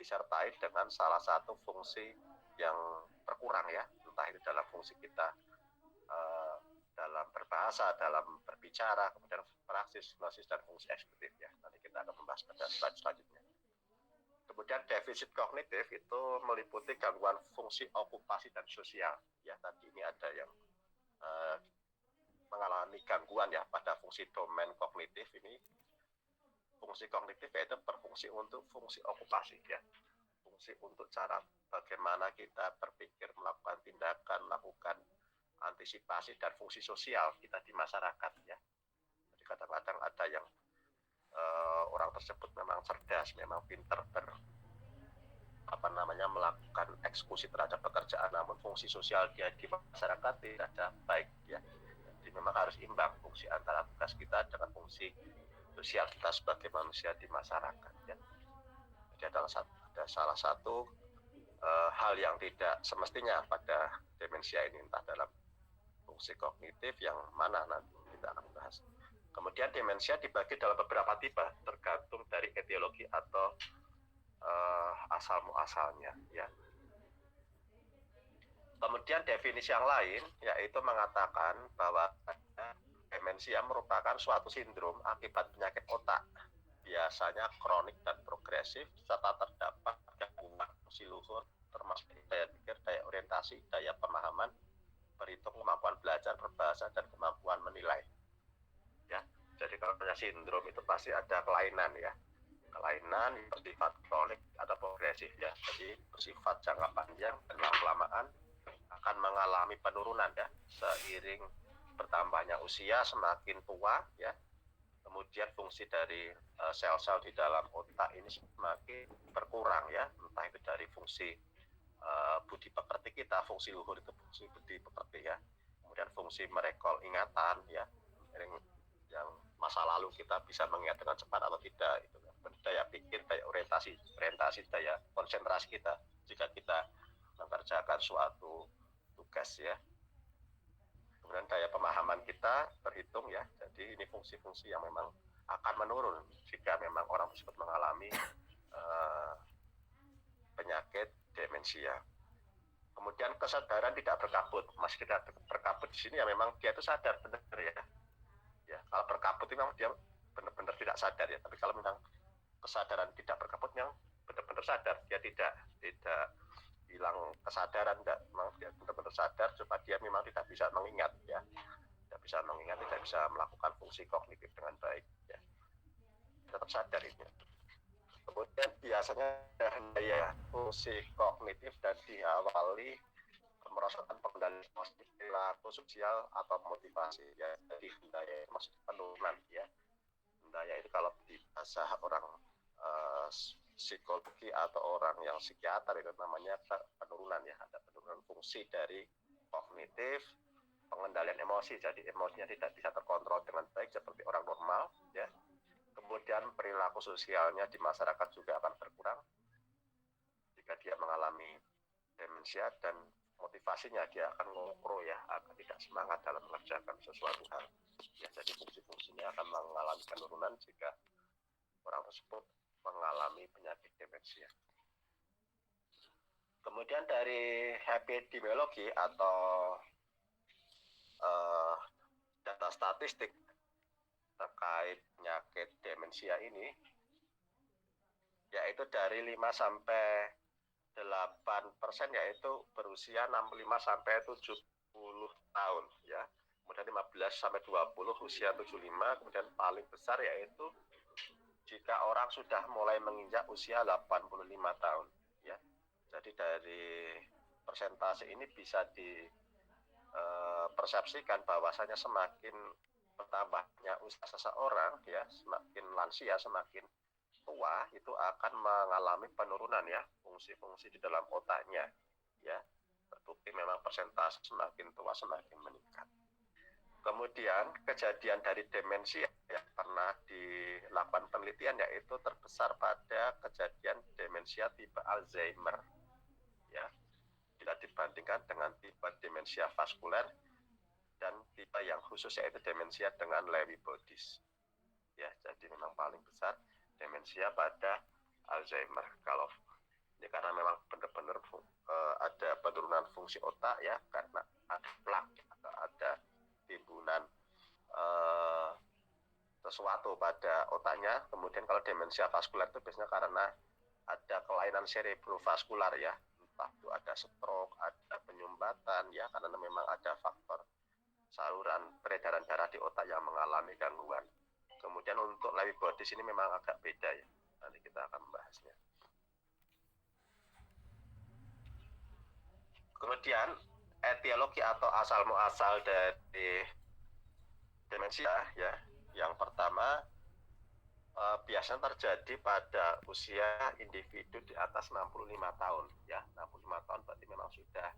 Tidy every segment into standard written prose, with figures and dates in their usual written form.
disertai dengan salah satu fungsi yang berkurang ya, entah itu dalam fungsi kita dalam berbahasa, dalam berbicara, kemudian praksis, gnosis, dan fungsi eksekutif ya. Nanti kita akan membahas pada slide selanjutnya. Kemudian defisit kognitif itu meliputi gangguan fungsi okupasi dan sosial. Ya, tadi ini ada yang mengalami gangguan ya pada fungsi domain kognitif ini. Fungsi kognitif yaitu berfungsi untuk fungsi okupasi ya. Fungsi untuk cara bagaimana kita berpikir, melakukan tindakan, melakukan antisipasi dan fungsi sosial kita di masyarakat ya. Jadi kadang-kadang ada yang orang tersebut memang cerdas, memang pintar melakukan eksekusi terhadap pekerjaan, namun fungsi sosial dia di masyarakat tidak ada baik ya. Jadi memang harus imbang fungsi antara tugas kita dengan fungsi sosial kita sebagai manusia di masyarakat ya. Jadi ada salah satu hal yang tidak semestinya pada demensia ini, entah dalam fungsi kognitif yang mana nanti kita akan bahas. Kemudian demensia dibagi dalam beberapa tipe tergantung dari etiologi atau asal muasalnya ya. Kemudian definisi yang lain yaitu mengatakan bahwa demensia merupakan suatu sindrom akibat penyakit otak, biasanya kronik dan progresif, serta terdapat gangguan fungsi luhur termasuk daya pikir, daya orientasi, daya pemahaman, berhitung, kemampuan belajar, berbahasa, dan kemampuan menilai. Ya, jadi kalau punya sindrom itu pasti ada kelainan ya. Kelainan bersifat kronik atau progresif ya. Jadi bersifat jangka panjang dan lama-kelamaan akan mengalami penurunan ya, seiring bertambahnya usia, semakin tua ya. Kemudian fungsi dari sel-sel di dalam otak ini semakin berkurang ya, entah itu dari fungsi budi pekerti kita, fungsi luhur itu fungsi budi pekerti ya. Kemudian fungsi merekol ingatan ya, yang masa lalu kita bisa mengingat dengan cepat atau tidak, itu daya pikir, daya orientasi, daya konsentrasi kita jika kita mengerjakan suatu tugas ya. Kemudian daya pemahaman kita berhitung ya. Jadi ini fungsi-fungsi yang memang akan menurun jika memang orang tersebut mengalami penyakit demensia. Kemudian kesadaran tidak berkabut. Masih tidak berkabut di sini ya, memang dia itu sadar benar ya. Ya, kalau berkabut itu memang dia benar-benar tidak sadar ya. Tapi kalau memang kesadaran tidak berkabut yang benar-benar sadar, dia tidak hilang kesadaran, memang dia benar-benar sadar, supaya dia memang tidak bisa mengingat ya, tidak bisa mengingat, tidak bisa melakukan fungsi kognitif dengan baik ya, tetap sadar ini. Kemudian biasanya daya fungsi kognitif dan diawali kemerosotan pengendalian emosi, perilaku sosial atau motivasi ya. Jadi daya itu maksudnya penurunan ya. Daya itu kalau di bahasa orang psikologi atau orang yang psikiater itu namanya penurunan ya, ada penurunan fungsi dari kognitif, pengendalian emosi, jadi emosinya tidak bisa terkontrol dengan baik seperti orang normal ya. Kemudian perilaku sosialnya di masyarakat juga akan berkurang jika dia mengalami demensia, dan motivasinya dia akan ngopro ya, akan tidak semangat dalam mengerjakan sesuatu hal ya. Jadi fungsi-fungsinya akan mengalami penurunan jika orang tersebut mengalami penyakit demensia. Kemudian dari epidemiologi atau data statistik terkait penyakit demensia ini, yaitu dari 5 sampai 8% yaitu berusia 65 sampai 70 tahun ya. Kemudian 15 sampai 20 usia 75, kemudian paling besar yaitu jika orang sudah mulai menginjak usia 85 tahun ya. Jadi dari persentase ini bisa dipersepsikan bahwasanya semakin bertambahnya usia seseorang ya, semakin lansia, semakin tua, itu akan mengalami penurunan ya fungsi-fungsi di dalam otaknya ya. Terbukti memang persentase semakin tua semakin meningkat. Kemudian kejadian dari demensia yang pernah dilakukan penelitian yaitu terbesar pada kejadian demensia tipe Alzheimer ya, bila dibandingkan dengan tipe demensia vaskuler dan tipe yang khusus yaitu demensia dengan Lewy bodies ya. Jadi memang paling besar demensia pada Alzheimer. Kalau Ya karena memang benar-benar ada penurunan fungsi otak ya, karena ada plak atau ada timbunan eh, sesuatu pada otaknya. Kemudian kalau demensia vaskuler itu biasanya karena ada kelainan cerebrovaskular ya, entah itu ada stroke, ada penyumbatan ya, karena memang ada faktor saluran peredaran darah di otak yang mengalami gangguan. Kemudian untuk Lewy bodies ini memang agak beda ya, nanti kita akan membahasnya. Kemudian etiologi atau asal muasal dari demensia ya, yang pertama biasanya terjadi pada usia individu di atas 65 tahun ya. 65 tahun berarti memang sudah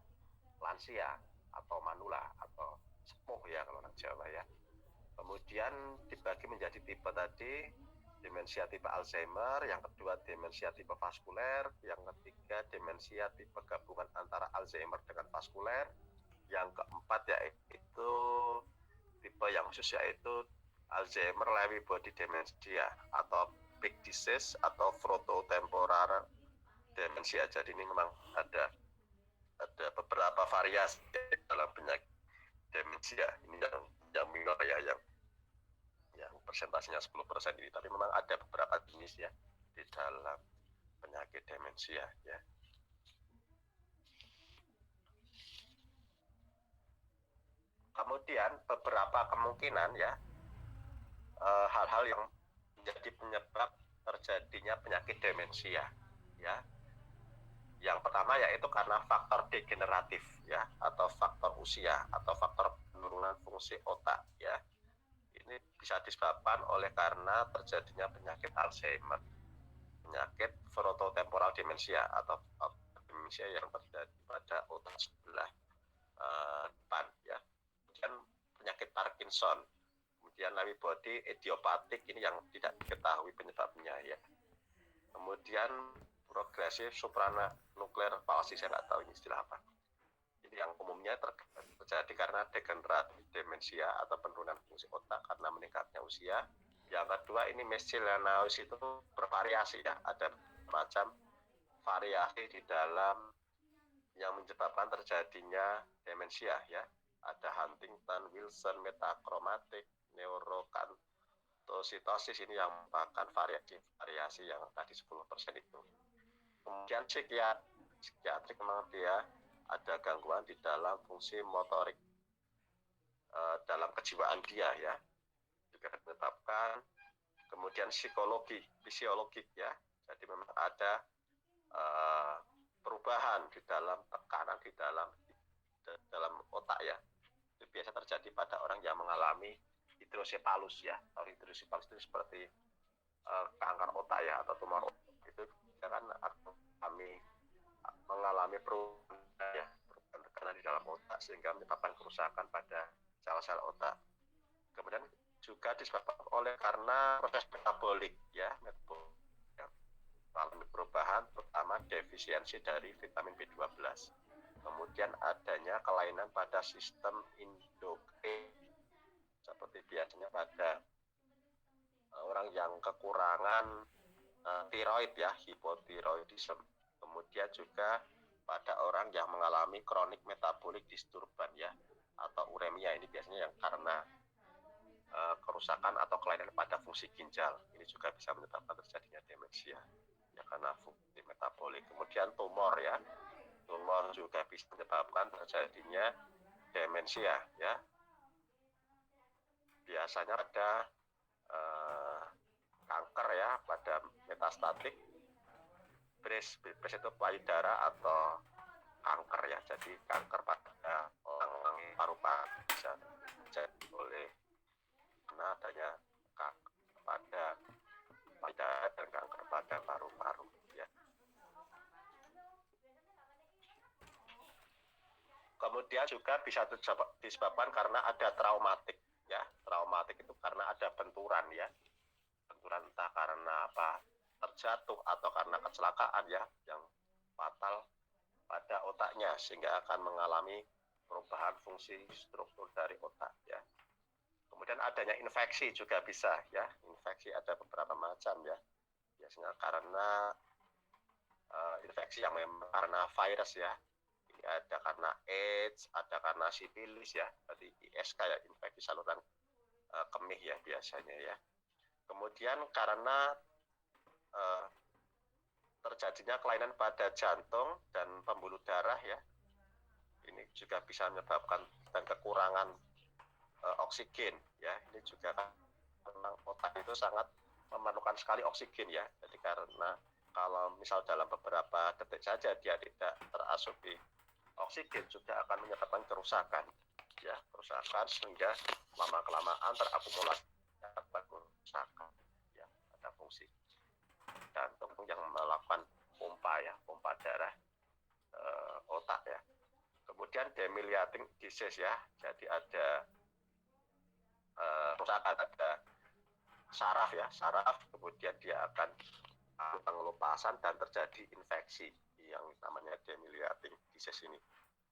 lansia atau manula atau sepuh ya kalau orang Jawa ya. Kemudian dibagi menjadi tipe tadi, demensia tipe Alzheimer, yang kedua demensia tipe vaskuler, yang ketiga demensia tipe gabungan antara Alzheimer dengan vaskuler, yang keempat yaitu tipe yang khusus yaitu Alzheimer Lewy body dementia atau big disease atau frontotemporal demensia. Jadi ini memang ada beberapa variasi dalam penyakit demensia ini yang minor ya, yang persentasenya 10% ini, tapi memang ada beberapa jenis ya di dalam penyakit demensia ya. Kemudian beberapa kemungkinan ya hal-hal yang menjadi penyebab terjadinya penyakit demensia ya. Yang pertama yaitu karena faktor degeneratif ya, atau faktor usia atau faktor penurunan fungsi otak ya. Ini bisa disebabkan oleh karena terjadinya penyakit Alzheimer, penyakit frontotemporal demensia atau demensia yang terjadi pada otak sebelah depan ya. Kemudian penyakit Parkinson, kemudian Lewy body idiopatik, ini yang tidak diketahui penyebabnya ya. Kemudian progresif supranuklear palsy, saya nggak tahu ini istilah apa. Ini yang umumnya terjadi karena degeneratif demensia atau penurunan fungsi otak karena meningkatnya usia. Yang kedua ini miscellaneous, itu bervariasi ya, ada macam variasi di dalam yang menyebabkan terjadinya demensia ya. Ada Huntington, Wilson, metachromatic, neurokantositosis, ini yang merupakan variasi yang tadi 10% itu. Kemudian psikiatrik memang dia ada gangguan di dalam fungsi motorik dalam kejiwaan dia ya, juga ditetapkan. Kemudian fisiologi ya, jadi memang ada perubahan di dalam tekanan di dalam otak ya. Itu biasa terjadi pada orang yang mengalami hidrosepalus ya. Atau hidrosepalus itu seperti kanker otak ya, atau tumor otak. Itu kan kami mengalami perubahan tekanan di dalam otak sehingga menyebabkan kerusakan pada sel-sel otak. Kemudian juga disebabkan oleh karena proses metabolik ya, mengalami perubahan, terutama defisiensi dari vitamin B12. Kemudian adanya kelainan pada sistem endokrin, seperti biasanya pada orang yang kekurangan tiroid ya, hipotiroidisme. Kemudian juga pada orang yang mengalami chronic metabolic disturban ya, atau uremia, ini biasanya yang karena kerusakan atau kelainan pada fungsi ginjal. Ini juga bisa menyebabkan terjadinya demensia ya, karena fungsi metabolik. Kemudian tumor ya, tumor juga bisa menyebabkan terjadinya demensia ya. Biasanya ada kanker ya, pada metastatik breast itu payudara atau kanker ya. Jadi kanker pada orang paru-paru bisa terjadi oleh karena adanya kanker pada payudara dan kanker pada paru-paru ya. Kemudian juga bisa disebabkan karena ada traumatik ya. Traumatik itu karena ada benturan ya, benturan entah karena apa, terjatuh atau karena kecelakaan ya, yang fatal pada otaknya sehingga akan mengalami perubahan fungsi struktur dari otak ya. Kemudian adanya infeksi juga bisa ya. Infeksi ada beberapa macam ya. Biasanya karena infeksi yang memang karena virus ya. Ini ada karena AIDS, ada karena sifilis ya. Berarti ISK ya, infeksi saluran kemih ya biasanya ya. Kemudian karena terjadinya kelainan pada jantung dan pembuluh darah ya. Ini juga bisa menyebabkan dan kekurangan oksigen ya. Ini juga karena otak itu sangat memerlukan sekali oksigen ya. Jadi karena kalau misal dalam beberapa detik saja dia tidak terasupi oksigen juga akan menyebabkan kerusakan ya, kerusakan sehingga lama kelamaan terakumulasi kerusakan ya. Ada fungsi jantung yang melakukan pompa ya, pompa darah otak ya. Kemudian demyelinating disease ya, jadi ada kerusakan, ada saraf ya, saraf, kemudian dia akan pengelupasan dan terjadi infeksi yang namanya demyelinating disease ini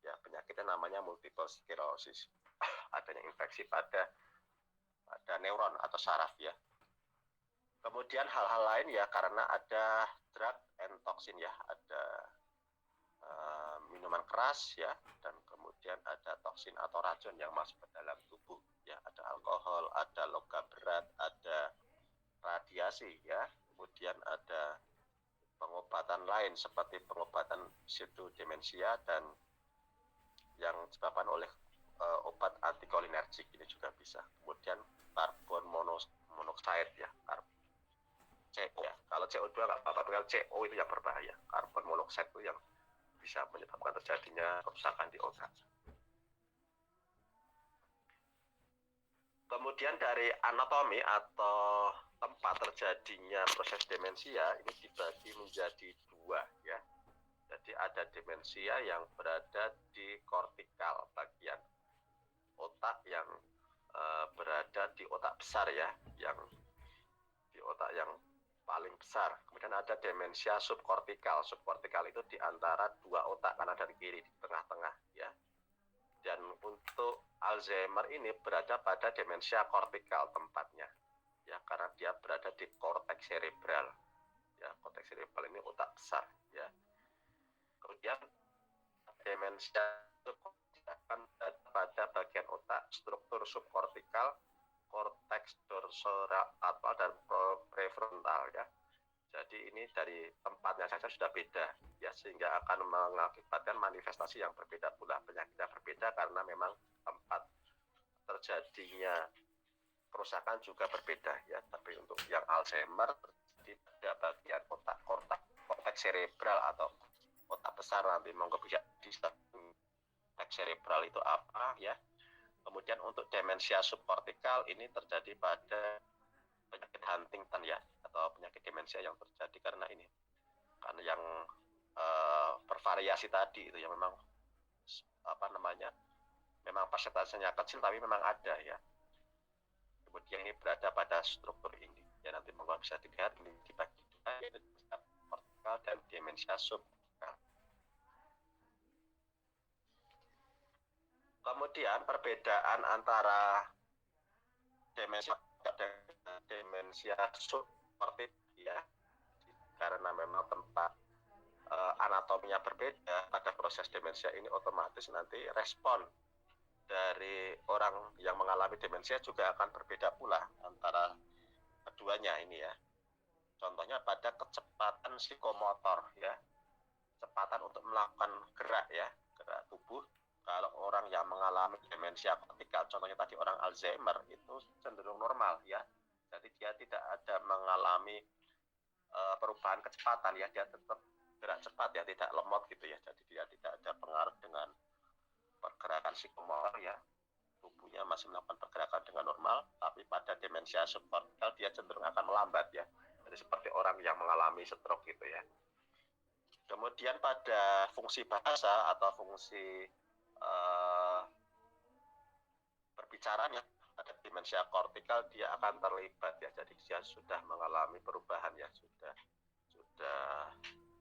ya. Penyakitnya namanya multiple sclerosis, adanya infeksi pada neuron atau saraf ya. Kemudian hal-hal lain ya, karena ada drug and toxin ya, ada minuman keras ya, dan kemudian ada toksin atau racun yang masuk ke dalam tubuh ya, ada alkohol, ada logam berat, ada radiasi ya, kemudian ada pengobatan lain seperti pengobatan pseudodemensia dan yang disebabkan oleh obat antikolinergik ini juga bisa. Kemudian karbon monoksida ya, CO ya. Kalau CO2 nggak apa-apa, kalau CO itu yang berbahaya. Karbon monoksida itu yang bisa menyebabkan terjadinya kerusakan di otak. Kemudian dari anatomi atau tempat terjadinya proses demensia ini dibagi menjadi dua ya. Jadi ada demensia yang berada di kortikal, bagian otak yang berada di otak besar ya, yang di otak yang paling besar. Kemudian ada demensia subkortikal. Subkortikal itu di antara dua otak, kanan dan kiri, di tengah-tengah ya. Dan untuk Alzheimer ini berada pada demensia kortikal tempatnya ya, karena dia berada di korteks cerebral ya. Korteks cerebral ini otak besar ya. Kemudian demensia akan pada bagian otak struktur subkortikal, korteks dorsolateral dan prefrontal ya. Jadi ini dari tempatnya saja sudah beda ya, sehingga akan mengakibatkan manifestasi yang berbeda pula, penyakitnya berbeda karena memang tempat terjadinya kerusakan juga berbeda ya. Tapi untuk yang Alzheimer terjadi pada bagian otak korteks cerebral atau otak besar, nanti monggo bisa di korteks cerebral itu apa ya. Kemudian untuk demensia subkortikal ini terjadi pada penyakit Huntington ya, atau penyakit demensia yang terjadi karena ini, karena yang bervariasi tadi itu yang memang memang persentasenya kecil tapi memang ada ya. Kemudian ini berada pada struktur ini ya, nanti monggo bisa dilihat ini dibagi dua, yaitu kortikal dan demensia subkortikal. Kemudian perbedaan antara demensia subkortikal ya, karena memang tempat anatominya berbeda pada proses demensia ini, otomatis nanti respon dari orang yang mengalami demensia juga akan berbeda pula antara keduanya ini ya. Contohnya pada kecepatan psikomotor ya, kecepatan untuk melakukan gerak ya, gerak tubuh. Kalau orang yang mengalami demensia kortikal, contohnya tadi orang Alzheimer, itu cenderung normal ya. Jadi dia tidak ada mengalami perubahan kecepatan ya, dia tetap gerak cepat ya, tidak lemot gitu ya. Jadi dia tidak ada pengaruh dengan pergerakan psikomotor ya, tubuhnya masih melakukan pergerakan dengan normal. Tapi pada demensia subkortikal dia cenderung akan melambat ya, jadi seperti orang yang mengalami stroke gitu ya. Kemudian pada fungsi bahasa atau fungsi berbicaranya, pada demensia kortikal dia akan terlibat ya, jadi dia sudah mengalami perubahan ya, sudah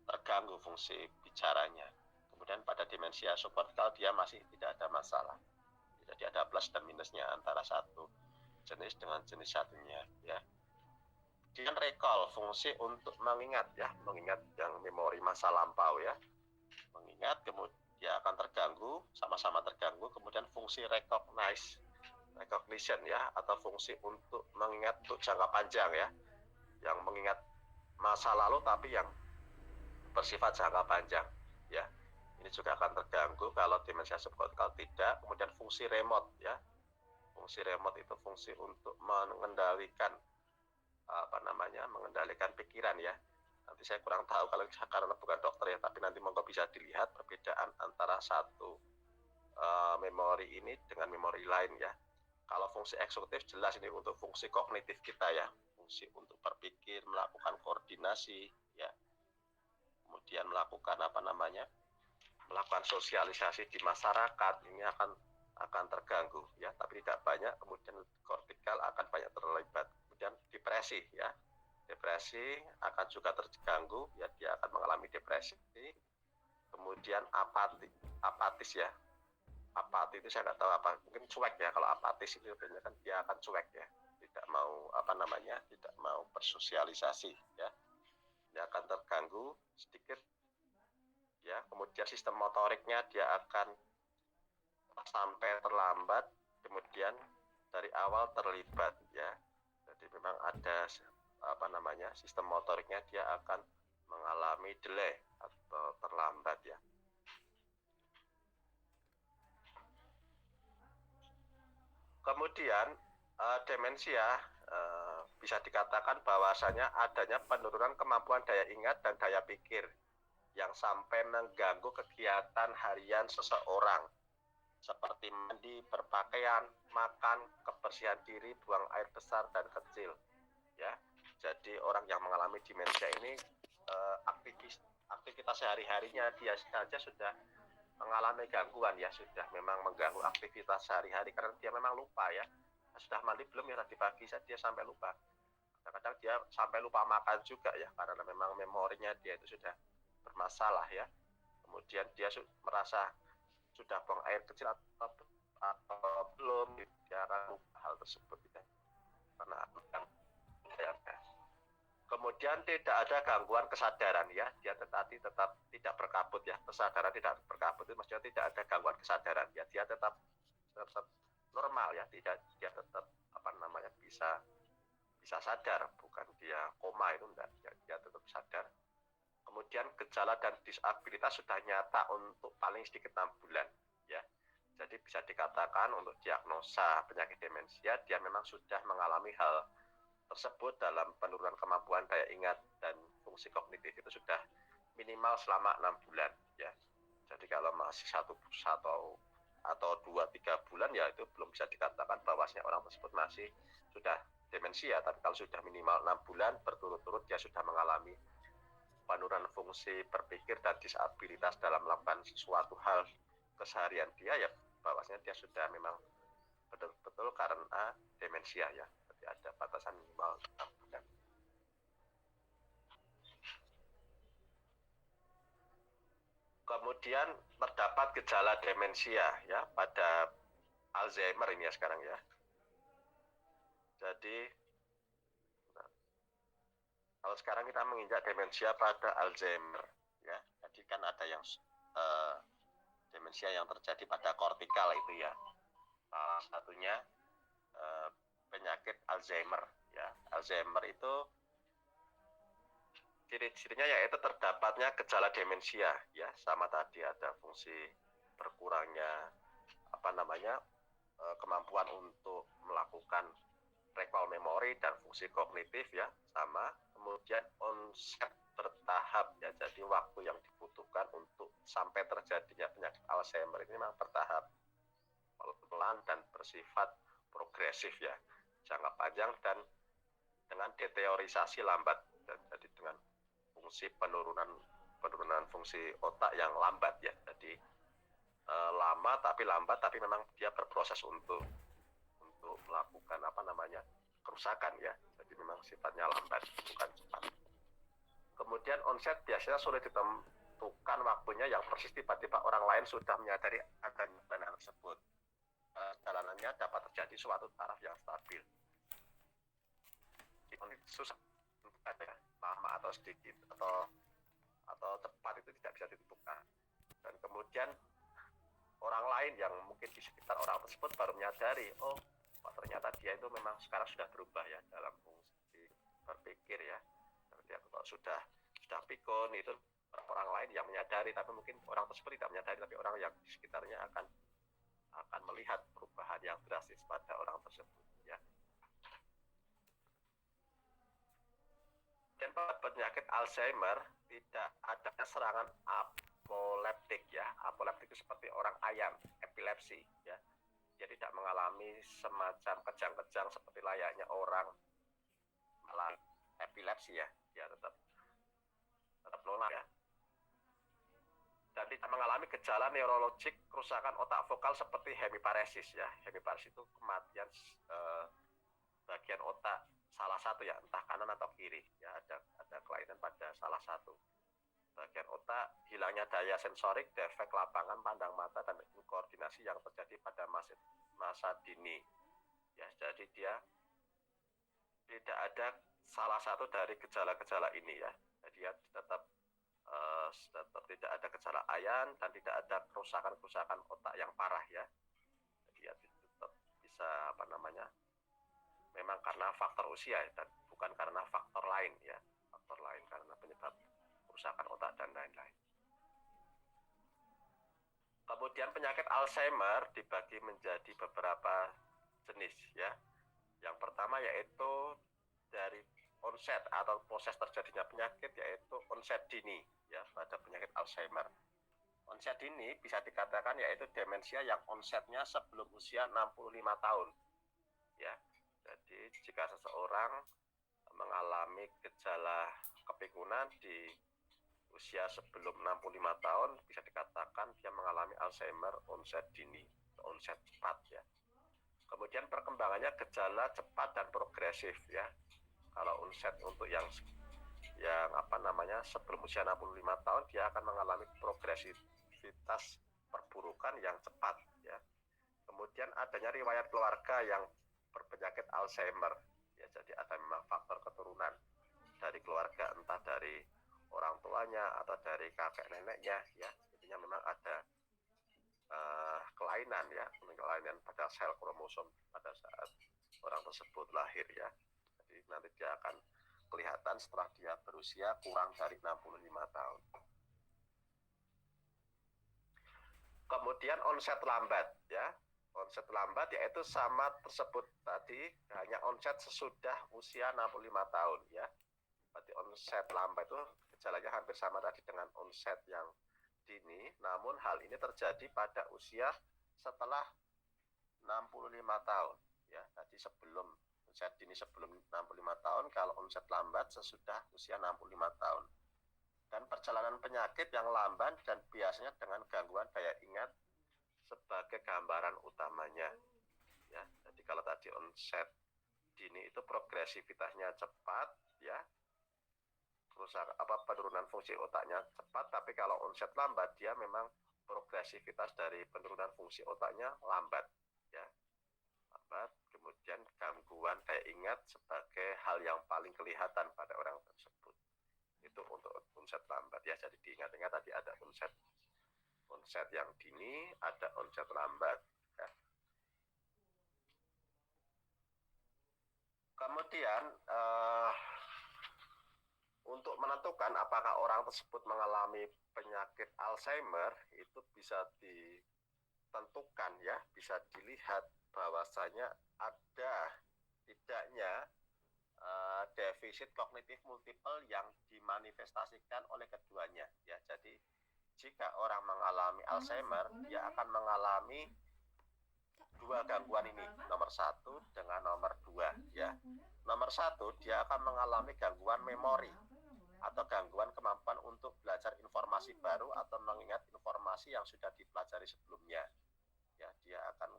terganggu fungsi bicaranya. Kemudian pada demensia subkortikal dia masih tidak ada masalah, jadi ada plus dan minusnya antara satu jenis dengan jenis satunya ya. Kemudian recall, fungsi untuk mengingat ya, mengingat yang memori masa lampau ya, mengingat kemudian dia akan terganggu, sama-sama terganggu. Kemudian fungsi recognition ya, atau fungsi untuk mengingat untuk jangka panjang ya, yang mengingat masa lalu tapi yang bersifat jangka panjang ya, ini juga akan terganggu kalau demensia subkortikal tidak. Kemudian fungsi remote ya, fungsi remote itu fungsi untuk mengendalikan mengendalikan pikiran ya. Nanti saya kurang tahu kalau karena bukan dokter ya, tapi nanti monggo bisa dilihat perbedaan antara satu memori ini dengan memori lain ya. Kalau fungsi eksekutif jelas ini untuk fungsi kognitif kita ya, fungsi untuk berpikir, melakukan koordinasi ya, kemudian melakukan melakukan sosialisasi di masyarakat, ini akan terganggu ya, tapi tidak banyak. Kemudian kortikal akan banyak terlibat. Kemudian depresi ya, depresi akan juga terganggu ya, dia akan mengalami depresi. Kemudian apatis ya, apatis itu saya nggak tahu apa, mungkin cuek ya. Kalau apatis itu biasanya kan dia akan cuek ya, tidak mau tidak mau bersosialisasi ya, dia akan terganggu sedikit ya. Kemudian sistem motoriknya dia akan sampai terlambat, kemudian dari awal terlibat ya. Jadi memang ada sistem motoriknya dia akan mengalami delay atau terlambat ya. Kemudian demensia bisa dikatakan bahwasanya adanya penurunan kemampuan daya ingat dan daya pikir yang sampai mengganggu kegiatan harian seseorang seperti mandi, berpakaian, makan, kebersihan diri, buang air besar dan kecil ya. Jadi orang yang mengalami demensia ini aktivitas sehari-harinya dia saja sudah mengalami gangguan ya, sudah memang mengganggu aktivitas sehari-hari karena dia memang lupa ya. Sudah mandi belum ya tadi pagi, dia sampai lupa. Kadang-kadang dia sampai lupa makan juga ya, karena memang memorinya dia itu sudah bermasalah ya. Kemudian dia merasa sudah buang air kecil atau belum, dia akan lupa hal tersebut ya. Karena kemudian tidak ada gangguan kesadaran ya, dia tetap tidak berkabut ya, kesadaran tidak berkabut itu maksudnya tidak ada gangguan kesadaran ya, dia tetap normal ya, dia tetap bisa sadar, bukan dia koma itu enggak, dia tetap sadar. Kemudian gejala dan disabilitas sudah nyata untuk paling sedikit 6 bulan ya. Jadi bisa dikatakan untuk diagnosa penyakit demensia dia memang sudah mengalami hal tersebut dalam penurunan kemampuan daya ingat dan fungsi kognitif itu sudah minimal selama 6 bulan ya. Jadi kalau masih 1 atau 2-3 bulan ya itu belum bisa dikatakan bahwasanya orang tersebut masih sudah demensia. Tapi kalau sudah minimal 6 bulan berturut-turut dia sudah mengalami penurunan fungsi berpikir dan disabilitas dalam melakukan sesuatu hal keseharian dia ya, bahwasanya dia sudah memang betul-betul karena demensia ya. Jadi ada batasan minimal 6 bulan. Kemudian terdapat gejala demensia ya pada Alzheimer ini ya sekarang ya. Jadi kalau sekarang kita menginjak demensia pada Alzheimer ya. Jadi kan ada yang demensia yang terjadi pada kortikal itu ya. Salah satunya penyakit Alzheimer ya. Alzheimer itu ciri-cirinya yaitu terdapatnya gejala demensia ya, sama tadi ada fungsi berkurangnya kemampuan untuk melakukan recall memori dan fungsi kognitif ya sama. Kemudian onset bertahap ya, jadi waktu yang dibutuhkan untuk sampai terjadinya penyakit Alzheimer ini memang bertahap, pelan dan bersifat progresif ya, jangka panjang dan dengan deteriorisasi lambat. Jadi dengan fungsi penurunan fungsi otak yang lambat ya. Jadi lama tapi lambat, tapi memang dia berproses untuk melakukan kerusakan ya. Jadi memang sifatnya lambat, bukan cepat. Kemudian onset biasanya sulit ditentukan waktunya, yang persis tiba-tiba orang lain sudah menyadari adanya tanda tersebut. Jalanannya dapat terjadi suatu taraf yang stabil. Ini susah ada lama atau sedikit atau cepat itu tidak bisa ditentukan. Dan kemudian orang lain yang mungkin di sekitar orang tersebut baru menyadari, oh ternyata dia itu memang sekarang sudah berubah ya dalam fungsi berpikir ya. Dia kalau sudah pikun itu orang lain yang menyadari, tapi mungkin orang tersebut tidak menyadari, tapi orang yang di sekitarnya akan melihat perubahan yang drastis pada orang tersebut ya. Dan pada penyakit Alzheimer tidak ada serangan apoleptik ya. Apoleptik itu seperti orang ayam, epilepsi ya. Dia tidak mengalami semacam kejang-kejang seperti layaknya orang malah epilepsi ya. Dia tetap normal ya. Dan tidak mengalami gejala neurologik kerusakan otak vokal seperti hemiparesis ya. Hemiparesis itu kematian bagian otak salah satu ya, entah kanan atau kiri ya, ada kelainan pada salah satu bagian otak, hilangnya daya sensorik, defek lapangan pandang mata dan koordinasi yang terjadi pada masa dini ya. Jadi dia tidak ada salah satu dari gejala-gejala ini ya. Jadi dia tetap tidak ada gejala ayan dan tidak ada kerusakan otak yang parah ya. Jadi dia tetap bisa memang karena faktor usia ya, dan bukan karena faktor lain ya, faktor lain karena penyebab kerusakan otak dan lain-lain. Kemudian penyakit Alzheimer dibagi menjadi beberapa jenis ya. Yang pertama yaitu dari onset atau proses terjadinya penyakit, yaitu onset dini ya pada penyakit Alzheimer. Onset dini bisa dikatakan yaitu demensia yang onsetnya sebelum usia 65 tahun ya. Jadi jika seseorang mengalami gejala kepikunan di usia sebelum 65 tahun, bisa dikatakan dia mengalami Alzheimer onset dini, onset cepat ya. Kemudian perkembangannya gejala cepat dan progresif ya. Kalau onset untuk yang sebelum usia 65 tahun, dia akan mengalami progresivitas perburukan yang cepat ya. Kemudian adanya riwayat keluarga yang berpenyakit Alzheimer ya, jadi ada memang faktor keturunan dari keluarga, entah dari orang tuanya atau dari kakek neneknya ya. Intinya memang ada kelainan ya, kelainan pada sel kromosom pada saat orang tersebut lahir ya. Jadi nanti dia akan kelihatan setelah dia berusia kurang dari 65 tahun. Kemudian onset lambat ya. Onset lambat yaitu sama tersebut tadi, hanya onset sesudah usia 65 tahun ya. Berarti onset lambat itu gejalanya hampir sama tadi dengan onset yang dini, namun hal ini terjadi pada usia setelah 65 tahun ya. Tadi sebelum onset dini sebelum 65 tahun, kalau onset lambat sesudah usia 65 tahun. Dan perjalanan penyakit yang lamban dan biasanya dengan gangguan daya ingat sebagai gambaran utamanya ya. Jadi kalau tadi onset dini itu progresivitasnya cepat ya, penurunan fungsi otaknya cepat, tapi kalau onset lambat dia memang progresivitas dari penurunan fungsi otaknya lambat ya, lambat. Kemudian gangguan daya ingat sebagai hal yang paling kelihatan pada orang tersebut. Itu untuk onset lambat ya. Jadi diingat-ingat tadi ada onset yang dini, ada onset lambat ya. Kemudian untuk menentukan apakah orang tersebut mengalami penyakit Alzheimer itu bisa ditentukan ya, bisa dilihat bahwasanya ada tidaknya defisit kognitif multiple yang dimanifestasikan oleh keduanya ya. Jadi jika orang mengalami Alzheimer, dia akan mengalami dua gangguan ini, nomor 1 dengan nomor 2 ya. Nomor 1 dia akan mengalami gangguan memori atau gangguan kemampuan untuk belajar informasi baru atau mengingat informasi yang sudah dipelajari sebelumnya ya. Dia akan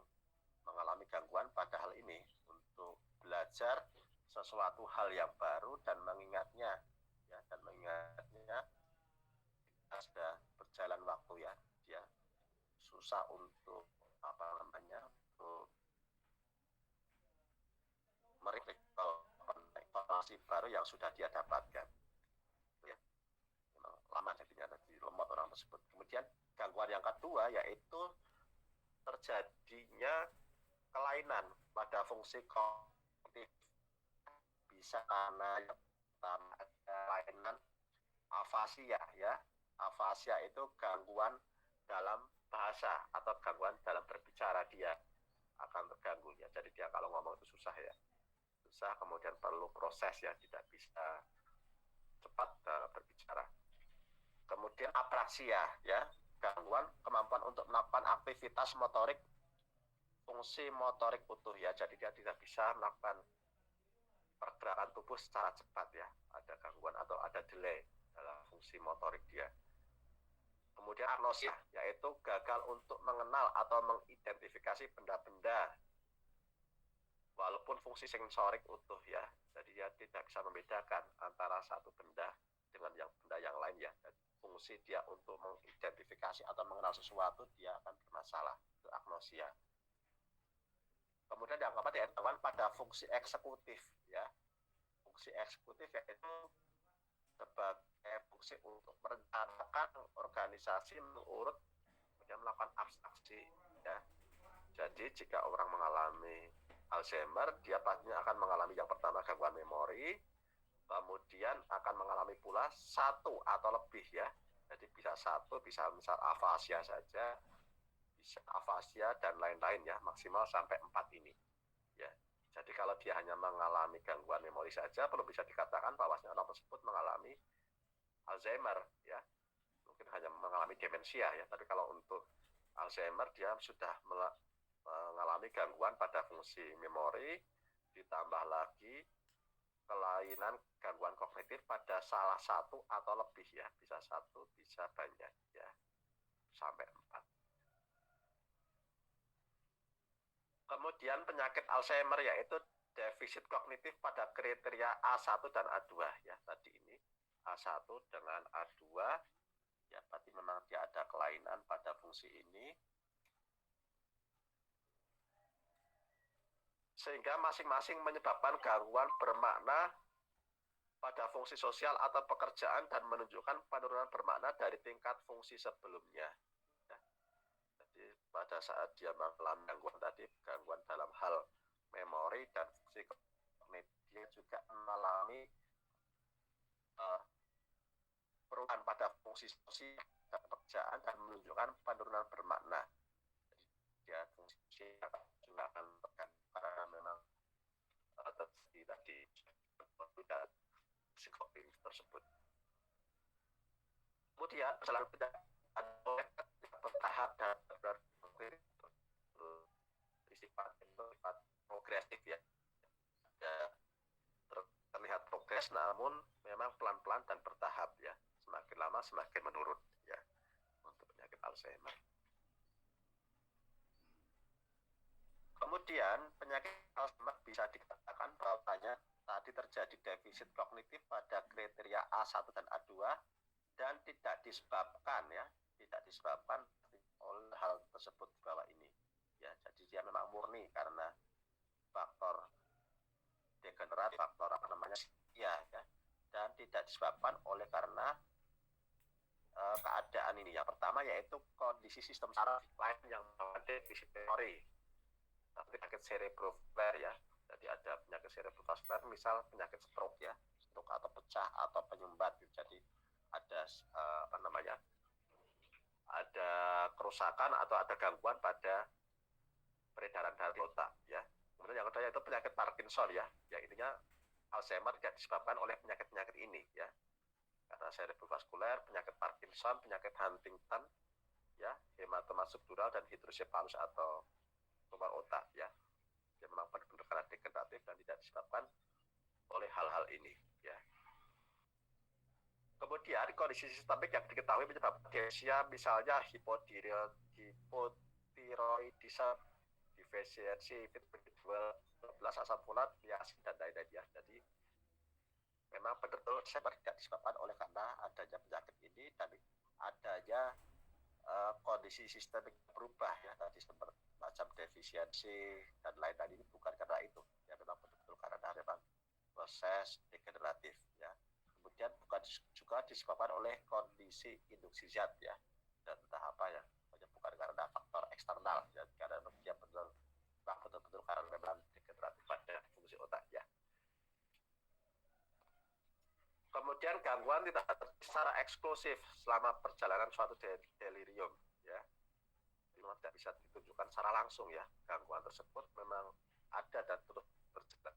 mengalami gangguan pada hal ini untuk belajar sesuatu hal yang baru dan mengingatnya ya, dan mengingatnya sudah berjalan waktu ya. Dia susah untuk untuk informasi baru yang sudah dia dapatkan. Ya, memang lama jadinya di lemot orang tersebut. Kemudian gangguan yang kedua yaitu terjadinya kelainan pada fungsi kognitif. Bisa karena yang pertama ada kelainan afasia ya. Afasia itu gangguan dalam bahasa atau gangguan dalam berbicara, dia akan terganggu ya. Jadi dia kalau ngomong itu susah ya. Susah, kemudian perlu proses ya, tidak bisa cepat berbicara. Kemudian apraksia ya, gangguan kemampuan untuk melakukan aktivitas motorik, fungsi motorik utuh ya. Jadi dia tidak bisa melakukan pergerakan tubuh secara cepat ya. Ada gangguan atau ada delay dalam fungsi motorik dia. Kemudian agnosia, yaitu gagal untuk mengenal atau mengidentifikasi benda-benda walaupun fungsi sensorik utuh ya. Jadi dia tidak bisa membedakan antara satu benda dengan benda yang lain ya. Jadi fungsi dia untuk mengidentifikasi atau mengenal sesuatu dia akan bermasalah. Itu agnosia. Kemudian yang keempat yaitu gangguan pada fungsi eksekutif ya. Fungsi eksekutif yaitu sebagai fungsi untuk merencanakan organisasi, mengurut, kemudian melakukan abstraksi ya. Jadi jika orang mengalami Alzheimer, dia pastinya akan mengalami yang pertama gangguan memori, kemudian akan mengalami pula satu atau lebih ya. Jadi bisa satu, bisa misal afasia saja, bisa afasia dan lain-lain ya, maksimal sampai 4 ini ya. Jadi kalau dia hanya mengalami gangguan memori saja, belum bisa dikatakan bahwasanya orang tersebut mengalami Alzheimer ya. Mungkin hanya mengalami demensia ya. Tapi kalau untuk Alzheimer dia sudah mengalami gangguan pada fungsi memori, ditambah lagi kelainan gangguan kognitif pada salah satu atau lebih ya. Bisa satu, bisa banyak ya. Sampai 4. Kemudian penyakit Alzheimer yaitu defisit kognitif pada kriteria A1 dan A2 ya. Tadi ini A1 dengan A2 ya, berarti memang dia ada kelainan pada fungsi ini. Sehingga masing-masing menyebabkan gangguan bermakna pada fungsi sosial atau pekerjaan dan menunjukkan penurunan bermakna dari tingkat fungsi sebelumnya. Jadi pada saat dia mengalami gangguan tadi, gangguan dalam hal memori dan fungsi kognitif, dia juga mengalami perubahan pada fungsi sosial dan pekerjaan dan menunjukkan penurunan bermakna. Jadi dia fungsi juga akan terganggu karena memang terjadi tadi perbedaan psikognis tersebut. Kemudian selalu tidak bertahap dan bersifat progresif ya. Terlihat progres namun memang pelan-pelan dan bertahap ya. Semakin lama semakin menurun ya untuk penyakit Alzheimer. Kemudian penyakit Alzheimer bisa dikatakan bahwasanya tadi terjadi defisit kognitif pada kriteria A1 dan A2 dan tidak disebabkan oleh hal tersebut di bawah ini ya. Jadi dia memang murni karena faktor degenerat, faktor ya, dan tidak disebabkan oleh karena keadaan ini. Yang pertama yaitu kondisi sistem saraf lain yang defisit memori, penyakit cerebrovaskular ya. Jadi ada penyakit cerebrovaskular, misal penyakit stroke ya, stroke atau pecah atau penyumbat. Jadi ada ada kerusakan atau ada gangguan pada peredaran darah di otak ya. Kemudian yang kedua yaitu penyakit Parkinson ya. Yang intinya Alzheimer tidak disebabkan oleh penyakit-penyakit ini ya. Karena cerebrovaskular, penyakit Parkinson, penyakit Huntington ya, hematoma subdural dan hidrosepalus atau tumor otak ya. Dia memang benar-benar karena degeneratif dan tidak disebabkan oleh hal-hal ini ya. Kemudian kondisi sistemik yang diketahui menyebabkan demensia, misalnya hipotiroidisme, defisiensi vitamin B12, asam folat, niacin dan lain-lain ya. Jadi memang betul-betul tidak disebabkan oleh karena adanya penyakit ini dan adanya kondisi sistemik berubah ya, tadi seperti macam defisiensi dan lain-lain, ini bukan karena itu ya, memang betul-betul karena memang proses degeneratif ya. Kemudian bukan juga disebabkan oleh kondisi induksi zat ya, dan entah apa ya, bukan karena faktor eksternal ya, karena dia betul-betul karena memang degeneratif pada fungsi otak ya. Kemudian gangguan tidak secara eksklusif selama perjalanan suatu delirium ya, memang tidak bisa ditunjukkan secara langsung ya. Gangguan tersebut memang ada dan terus berjalan.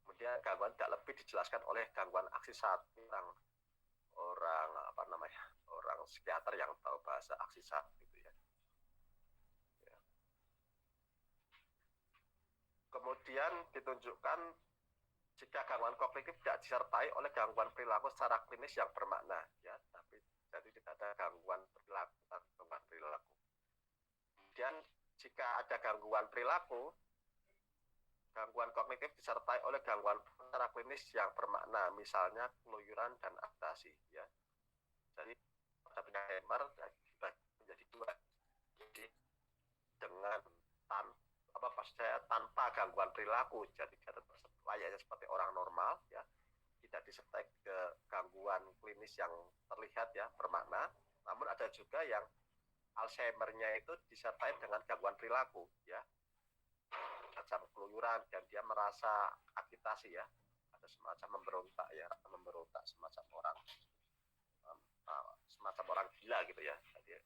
Kemudian gangguan tidak lebih dijelaskan oleh gangguan aksi satu orang apa namanya, orang psikiater yang tahu bahasa aksi satu gitu ya. Kemudian ditunjukkan jika gangguan kognitif tidak disertai oleh gangguan perilaku secara klinis yang bermakna ya, tapi jadi tidak ada gangguan perilaku. Kemudian jika ada gangguan perilaku, gangguan kognitif disertai oleh gangguan secara klinis yang bermakna, misalnya keluyuran dan agitasi ya. Jadi pada penyakit Alzheimer menjadi dua. Jadi dengan tanpa gangguan perilaku, jadi layaknya seperti orang normal ya, tidak disertai ke gangguan klinis yang terlihat ya bermakna. Namun ada juga yang Alzheimer-nya itu disertai dengan gangguan perilaku ya, macam keluyuran, dan dia merasa agitasi ya, ada semacam memberontak ya, semacam orang gila gitu ya. Jadi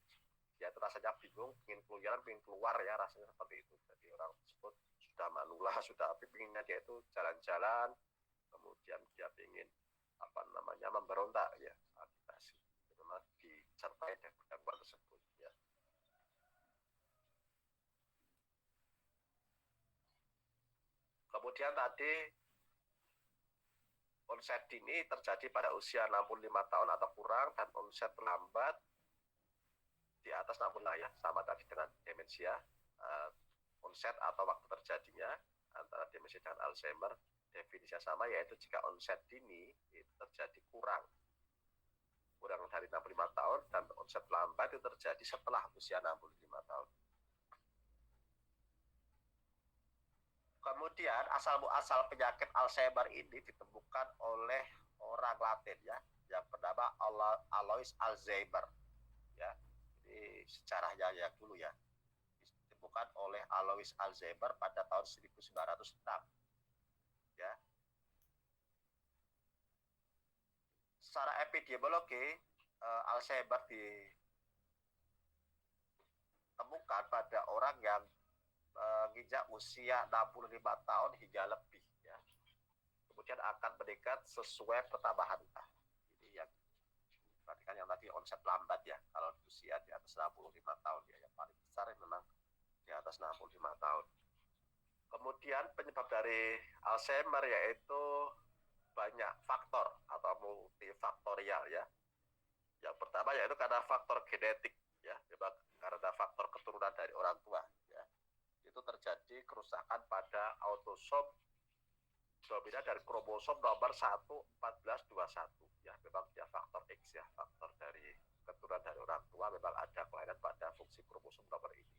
dia itu rasanya bingung, ingin keluyuran, ingin keluar ya, rasanya seperti itu. Jadi orang tersebut sudah manula, sudah pinginnya dia itu jalan-jalan, kemudian dia ingin memberontak ya, agitasi. Memang disertai dengan gangguan tersebut ya. Kemudian tadi onset dini terjadi pada usia 65 tahun atau kurang, dan onset lambat di atas 60 ya, sama tadi dengan demensia. Onset atau waktu terjadinya antara demensia dan Alzheimer definisinya sama, yaitu jika onset dini itu terjadi kurang dari 65 tahun, dan onset lambat itu terjadi setelah usia 65 tahun. Kemudian asal-muasal penyakit Alzheimer ini ditemukan oleh orang Latin ya, yang bernama Alois Alzheimer ya. Ini sejarahnya ya dulu ya, ditemukan oleh Alois Alzheimer pada tahun 1906 ya. Secara epidemiologi, Alzheimer ditemukan pada orang yang menginjak usia 65 tahun hingga lebih ya. Kemudian akan meningkat sesuai pertambahan usia. Jadi yang perhatikan yang tadi onset lambat ya, kalau di usia di atas 65 tahun ya, yang paling besar memang di atas 65 tahun. Kemudian penyebab dari Alzheimer yaitu banyak faktor atau multifaktorial ya. Yang pertama yaitu karena faktor genetik ya, karena faktor keturunan dari orang tua ya. Itu terjadi kerusakan pada autosom dominan dari kromosom nomor 11421 ya, memang ya faktor X ya, faktor dari keturunan dari orang tua, memang ada kelainan pada fungsi kromosom nomor ini.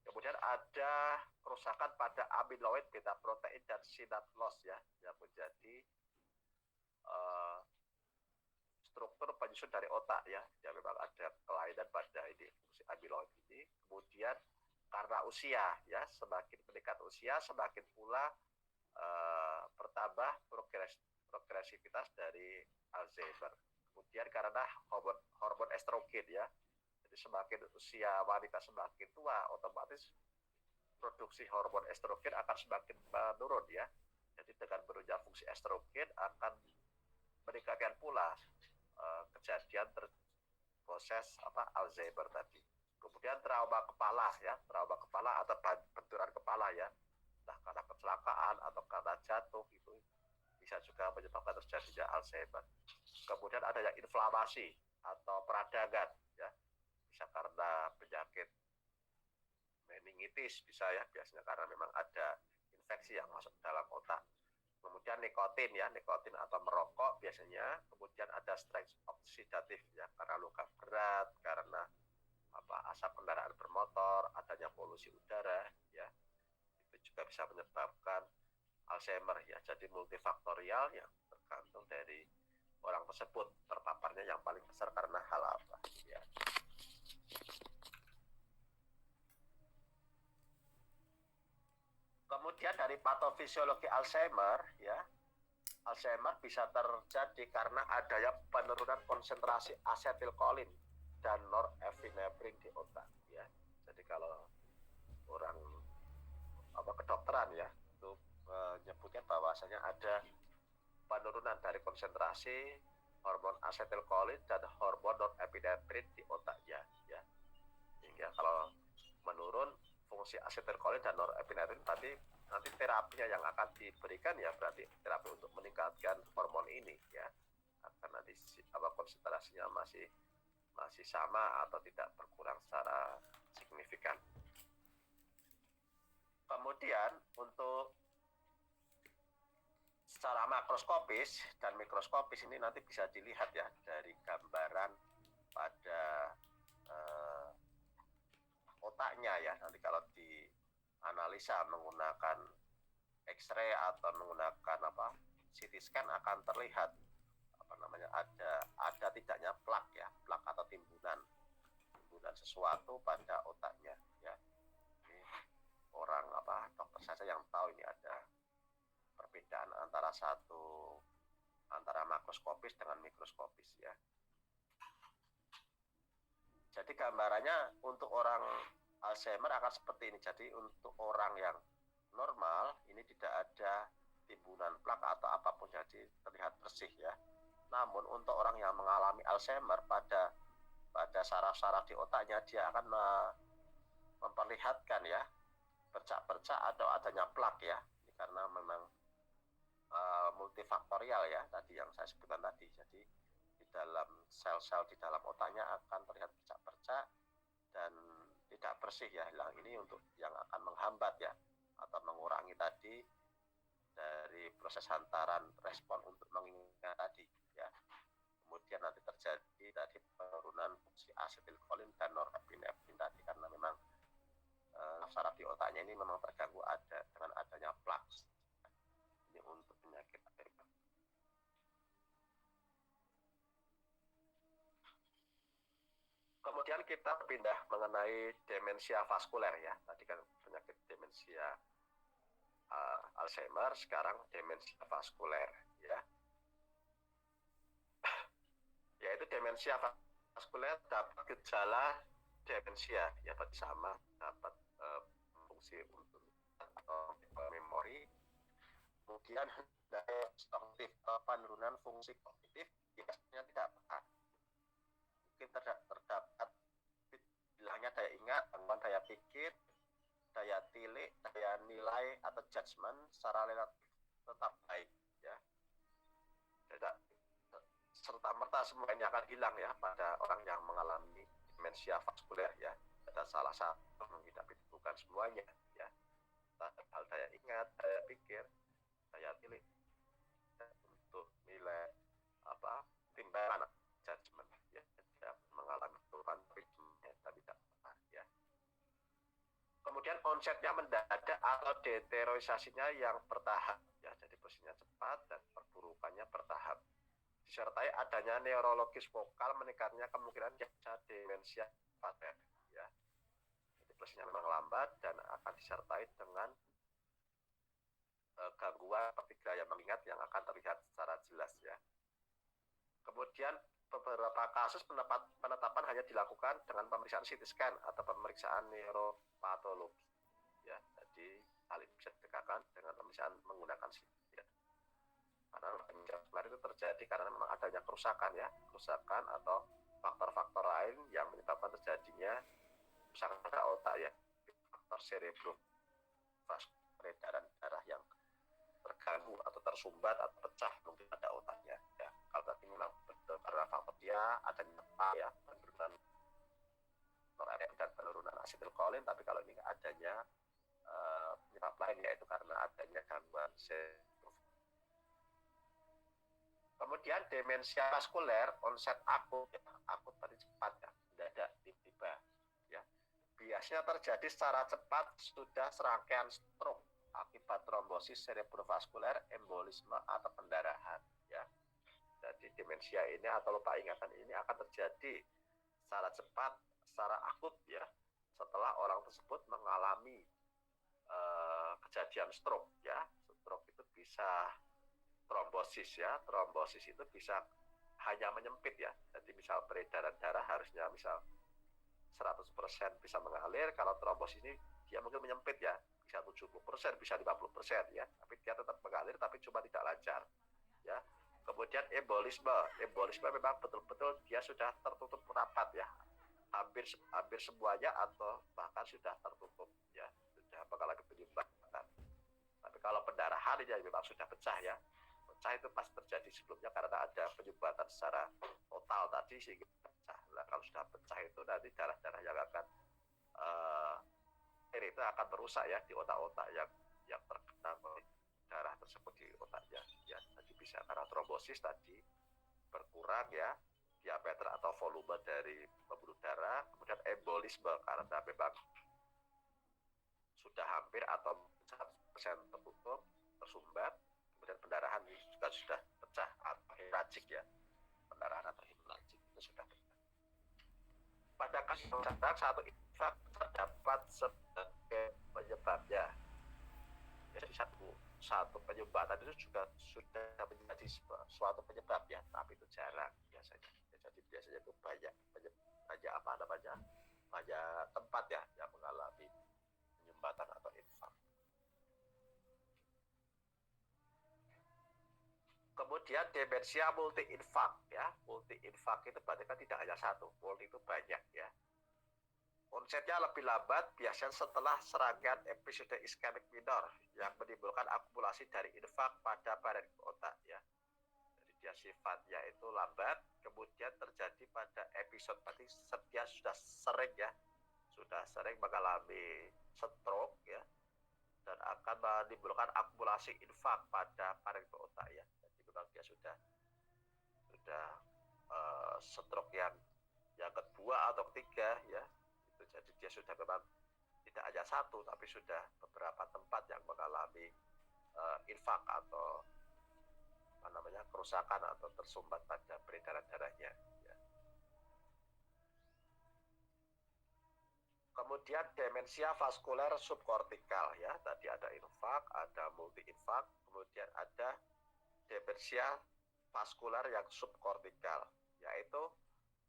Kemudian ada kerusakan pada amiloid, beta protein, dan synapse loss ya, yang menjadi struktur penyusun dari otak ya, memang ada kelainan pada ini fungsi amiloid ini. Kemudian karena usia ya, semakin meningkat usia semakin pula bertambah progresivitas dari Alzheimer. Kemudian karena hormon estrogen ya, jadi semakin usia wanita semakin tua, otomatis produksi hormon estrogen akan semakin menurun ya. Jadi dengan menurunnya fungsi estrogen akan meningkatkan pula kejadian proses Alzheimer tadi. Kemudian trauma kepala ya, trauma kepala atau benturan kepala ya, entah karena kecelakaan atau karena jatuh, itu bisa juga menyebabkan terjadinya Alzheimer. Kemudian ada yang inflamasi atau peradangan ya, bisa karena penyakit meningitis bisa ya, biasanya karena memang ada infeksi yang masuk dalam otak. Kemudian nikotin ya, nikotin atau merokok biasanya. Kemudian ada stres oksidatif ya, karena luka berat, karena asap kendaraan bermotor, adanya polusi udara ya, itu juga bisa menyebabkan Alzheimer ya. Jadi multifaktorial yang tergantung dari orang tersebut terpaparnya yang paling besar karena hal apa ya. Kemudian dari patofisiologi Alzheimer ya, Alzheimer bisa terjadi karena adanya penurunan konsentrasi asetilkolin dan norepinefrin di otak ya. Jadi kalau orang kedokteran ya itu menyebutkan bahwasanya ada penurunan dari konsentrasi hormon asetilkolin dan hormon norepinefrin di otaknya ya. Sehingga kalau menurun fungsi asetilkolin dan norepinefrin berarti nanti terapinya yang akan diberikan ya berarti terapi untuk meningkatkan hormon ini ya, akan nanti konsentrasinya masih sama atau tidak berkurang secara signifikan. Kemudian untuk secara makroskopis dan mikroskopis ini nanti bisa dilihat ya dari gambaran pada otaknya ya. Nanti kalau dianalisa menggunakan X-ray atau menggunakan CT scan akan terlihat ada tidaknya plak ya, plak atau timbunan sesuatu pada otaknya ya. Ini orang dokter saja yang tahu ini ada perbedaan antara makroskopis dengan mikroskopis ya. Jadi gambarannya untuk orang Alzheimer akan seperti ini. Jadi untuk orang yang normal ini tidak ada timbunan plak atau apapun, jadi terlihat bersih ya. Namun untuk orang yang mengalami Alzheimer pada saraf-saraf di otaknya dia akan memperlihatkan ya bercak-bercak atau adanya plak ya. Ini karena memang multifaktorial ya tadi yang saya sebutkan tadi. Jadi di dalam sel-sel di dalam otaknya akan terlihat bercak-bercak dan tidak bersih ya. Ini untuk yang akan menghambat ya atau mengurangi tadi dari proses hantaran respon untuk mengingat tadi ya. Kemudian nanti terjadi tadi penurunan fungsi asetilkolin dan norepinefrin tadi karena memang saraf di otaknya ini memang terganggu dengan adanya plak. Ini untuk penyakit Alzheimer. Kemudian kita pindah mengenai demensia vaskuler ya. Tadi kan penyakit demensia Alzheimer, sekarang demensia vaskuler ya. Yaitu demensia vaskuler dapat gejala demensia ya, berarti sama dapat fungsi untuk atau memori. Kemudian kognitif penurunan fungsi kognitif biasanya tidak pernah. Mungkin terdapat bilangnya daya ingat, gangguan daya pikir, daya tilik, daya nilai atau judgement secara relatif tetap baik ya. Tidak serta-merta semua ini akan hilang ya pada orang yang mengalami demensia vaskuler ya. Ada salah satu menghidupi bukan semuanya ya. Hal daya ingat, daya pikir, daya tilik, untuk nilai timbangan judgement ya, tidak mengalami perubahan tapi tidak apa ya. Kemudian onsetnya mendadak atau deteriorasinya yang bertahap ya, jadi prosesnya cepat dan perburukannya bertahap. Disertai adanya neurologis vokal meningkatnya kemungkinan demensia vaskuler ya. Jadi prosesnya memang lambat dan akan disertai dengan gangguan seperti gaya mengingat yang akan terlihat secara jelas ya. Kemudian beberapa kasus penetapan hanya dilakukan dengan pemeriksaan CT scan atau pemeriksaan neuropatologi ya. Jadi hal ini bisa ditegakkan dengan pemeriksaan menggunakan CT ya. Karena demensia vaskuler itu terjadi karena memang adanya kerusakan atau faktor-faktor lain yang menyebabkan terjadinya kerusakan pada otak ya, faktor cerebrovaskular, peredaran darah yang terganggu atau tersumbat atau pecah mungkin pada otaknya ya. Kalau tadi memang karena faktor dia adanya ya penurunan norepinefrin dan penurunan asetilkolin, tapi kalau ini adanya penyebab lain yaitu karena adanya gangguan Kemudian demensia vaskuler onset akut tadi cepat ya, mendadak tiba-tiba ya. Biasanya terjadi secara cepat sudah serangkaian stroke akibat trombosis cerebrovaskuler, embolisme atau pendarahan ya. Jadi demensia ini atau lupa ingatan ini akan terjadi secara cepat, secara akut ya, setelah orang tersebut mengalami kejadian stroke ya. Stroke itu bisa trombosis ya. Trombosis itu bisa hanya menyempit ya. Jadi misal peredaran darah harusnya misal 100% bisa mengalir, kalau trombosis ini dia mungkin menyempit ya, bisa 70%, bisa 50% ya, tapi dia tetap mengalir tapi cuma tidak lancar ya. Kemudian embolisme memang betul-betul dia sudah tertutup rapat ya, hampir semuanya atau bahkan sudah tertutup ya, sudah mengalami penyumbatan. Tapi kalau pendarahan ini memang sudah pecah ya, pecah itu pasti terjadi sebelumnya karena ada penyumbatan secara total tadi sehingga pecah. Nah, kalau sudah pecah itu nanti darah-darah yang akan itu akan merusak ya di otak-otak yang terkena darah tersebut di otaknya ya. Jadi bisa karena trombosis tadi berkurang ya diameter atau volume dari pembuluh darah, kemudian embolisme karena memang sudah hampir atau 100% tertutup, tersumbat, kemudian pendarahan juga sudah pecah atau hemoragik ya, pendarahan atau hemoragik itu sudah pecah. Pada kasus satu infak terdapat sebagai penyebabnya. Jadi satu penyumbatan itu juga sudah menjadi suatu penyebab ya, tapi itu jarang biasanya. Jadi biasanya itu banyak tempat ya yang mengalami penyumbatan atau infak. Kemudian demensia multi infak ya. Multi infak itu berarti kan tidak hanya satu, multi itu banyak ya. Onsetnya lebih lambat biasanya setelah serangkaian episode iskemik minor yang menimbulkan akumulasi dari infak pada parenkrim otak ya. Jadi dia sifatnya itu lambat, kemudian terjadi pada episode berarti dia sudah sering mengalami stroke ya, dan akan menimbulkan akumulasi infak pada parenkrim otak ya. Jadi memang dia sudah stroke yang kedua atau ketiga ya. Jadi dia sudah memang tidak hanya satu, tapi sudah beberapa tempat yang mengalami infak atau kerusakan atau tersumbat pada peredaran darahnya. Ya. Kemudian demensia vaskuler subkortikal ya, tadi ada infak, ada multi infak, kemudian ada demensia vaskuler yang subkortikal, yaitu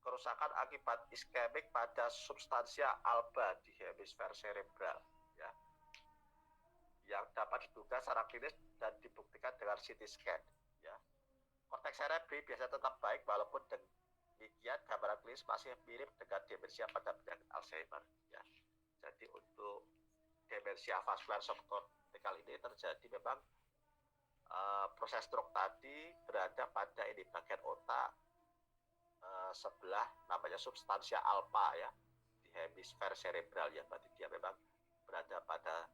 kerusakan akibat iskemik pada substansia alba di hemisfer cerebral ya, yang dapat diduga secara klinis dan dibuktikan dengan CT scan ya. Korteks cerebri biasanya tetap baik walaupun demikian gambaran klinis masih mirip dengan demensia pada penyakit Alzheimer ya. Jadi untuk demensia vaskular subkortikal ini terjadi memang proses stroke tadi berada pada bagian otak sebelah namanya substansia alpha ya, di hemisfer cerebral ya. Berarti dia memang berada pada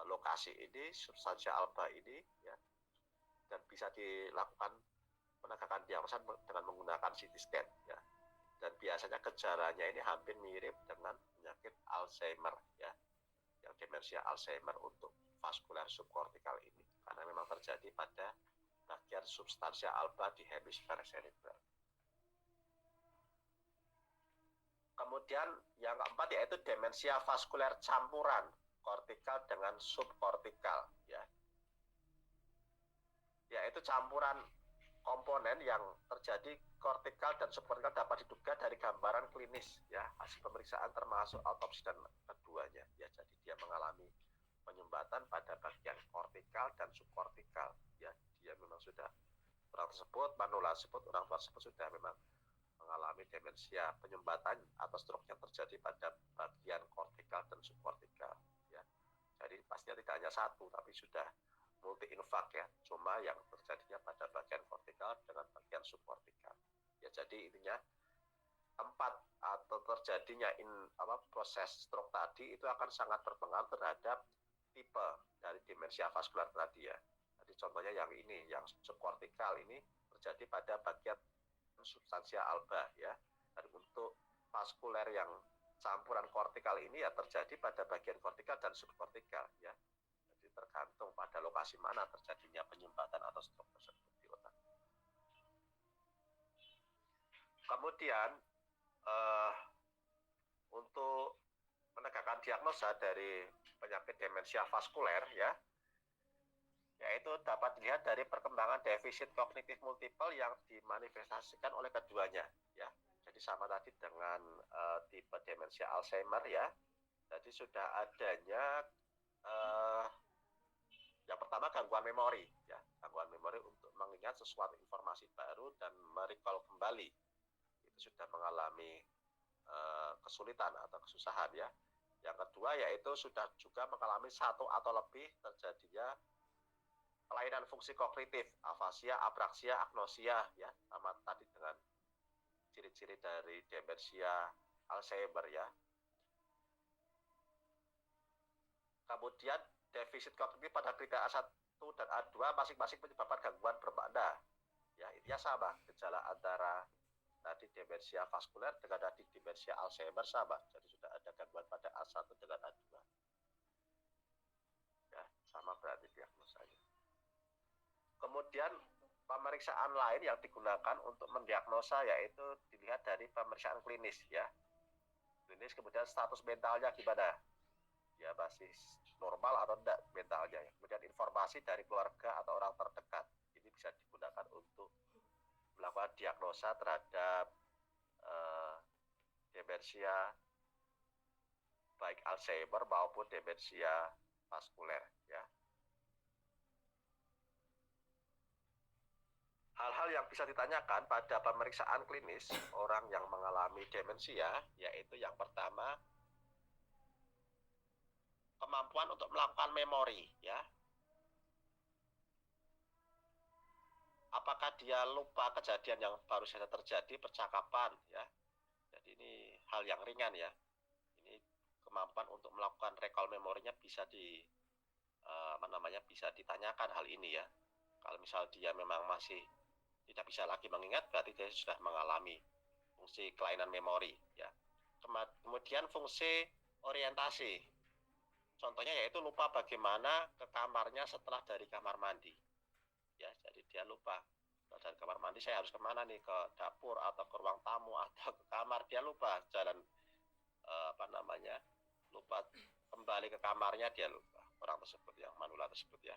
lokasi ini, substansia alpha ini ya, dan bisa dilakukan penegakan diagnosa dengan menggunakan CT scan ya. Dan biasanya gejalanya ini hampir mirip dengan penyakit Alzheimer ya, yang demensia Alzheimer untuk vaskular subkortikal ini, karena memang terjadi pada bagian substansia alpha di hemisfer cerebral. Kemudian yang keempat yaitu demensia vaskuler campuran kortikal dengan subkortikal ya. Yaitu campuran komponen yang terjadi kortikal dan subkortikal dapat diduga dari gambaran klinis ya, hasil pemeriksaan termasuk autopsi dan keduanya ya. Jadi dia mengalami penyumbatan pada bagian kortikal dan subkortikal ya. Dia memang sudah orang tersebut sudah memang mengalami demensia, penyumbatan atau stroke yang terjadi pada bagian kortikal dan subkortikal ya. Jadi pastinya tidak hanya satu, tapi sudah multi infak ya, cuma yang terjadinya pada bagian kortikal dengan bagian subkortikal ya. Jadi intinya tempat atau terjadinya proses stroke tadi itu akan sangat berpengaruh terhadap tipe dari demensia vaskular tadi ya. Jadi contohnya yang ini, yang subkortikal ini terjadi pada bagian substansia alba ya. Dan untuk vaskuler yang campuran kortikal ini ya terjadi pada bagian kortikal dan subkortikal ya. Jadi tergantung pada lokasi mana terjadinya penyumbatan atau stroke tersebut di otak. Kemudian untuk menegakkan diagnosa dari penyakit demensia vaskuler ya, yaitu dapat dilihat dari perkembangan defisit kognitif multiple yang dimanifestasikan oleh keduanya ya. Jadi sama tadi dengan tipe demensia Alzheimer ya. Jadi sudah adanya yang pertama gangguan memori ya, gangguan memori untuk mengingat sesuatu informasi baru dan merecall kembali. Itu sudah mengalami kesulitan atau kesusahan ya. Yang kedua yaitu sudah juga mengalami satu atau lebih terjadinya kelainan fungsi kognitif, afasia, abraksia, agnosia ya, sama tadi dengan ciri-ciri dari demensia Alzheimer ya. Kemudian defisit kognitif pada kriteria A1 dan A2 masing-masing menyebabkan gangguan bermakna. Ya, intinya sama, gejala antara tadi demensia vaskuler dengan tadi demensia Alzheimer sama. Jadi sudah ada gangguan pada A1 dengan A2. Ya, sama berarti diagnosanya. Kemudian pemeriksaan lain yang digunakan untuk mendiagnosa yaitu dilihat dari pemeriksaan klinis ya. Klinis kemudian status mentalnya gimana? Ya masih normal atau enggak mentalnya ya. Kemudian informasi dari keluarga atau orang terdekat. Ini bisa digunakan untuk melakukan diagnosa terhadap demensia baik Alzheimer maupun demensia vaskuler ya. Hal-hal yang bisa ditanyakan pada pemeriksaan klinis orang yang mengalami demensia yaitu yang pertama kemampuan untuk melakukan memori ya. Apakah dia lupa kejadian yang baru saja terjadi, percakapan ya. Jadi ini hal yang ringan ya. Ini kemampuan untuk melakukan recall memorinya bisa bisa ditanyakan hal ini ya. Kalau misal dia memang masih tidak bisa lagi mengingat berarti dia sudah mengalami fungsi kelainan memori ya. Kemudian fungsi orientasi. Contohnya yaitu lupa bagaimana ke kamarnya setelah dari kamar mandi. Ya, jadi dia lupa. Dari kamar mandi saya harus kemana nih, ke dapur atau ke ruang tamu atau ke kamar, dia lupa jalan lupa kembali ke kamarnya, dia lupa, orang tersebut yang manula tersebut ya.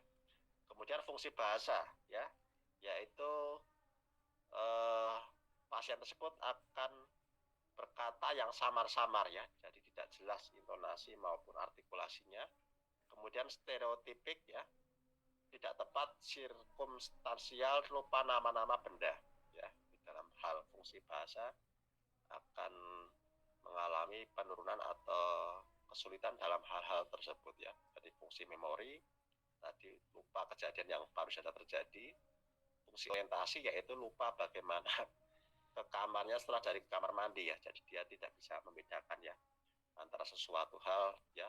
Kemudian fungsi bahasa ya, yaitu pasien tersebut akan berkata yang samar-samar ya, jadi tidak jelas intonasi maupun artikulasinya. Kemudian stereotipik ya, tidak tepat, sirkumstansial, lupa nama-nama benda ya. Di dalam hal fungsi bahasa akan mengalami penurunan atau kesulitan dalam hal-hal tersebut ya. Jadi fungsi memori tadi lupa kejadian yang baru saja terjadi. Fungsi orientasi yaitu lupa bagaimana ke kamarnya setelah dari kamar mandi ya. Jadi dia tidak bisa membedakan ya antara sesuatu hal ya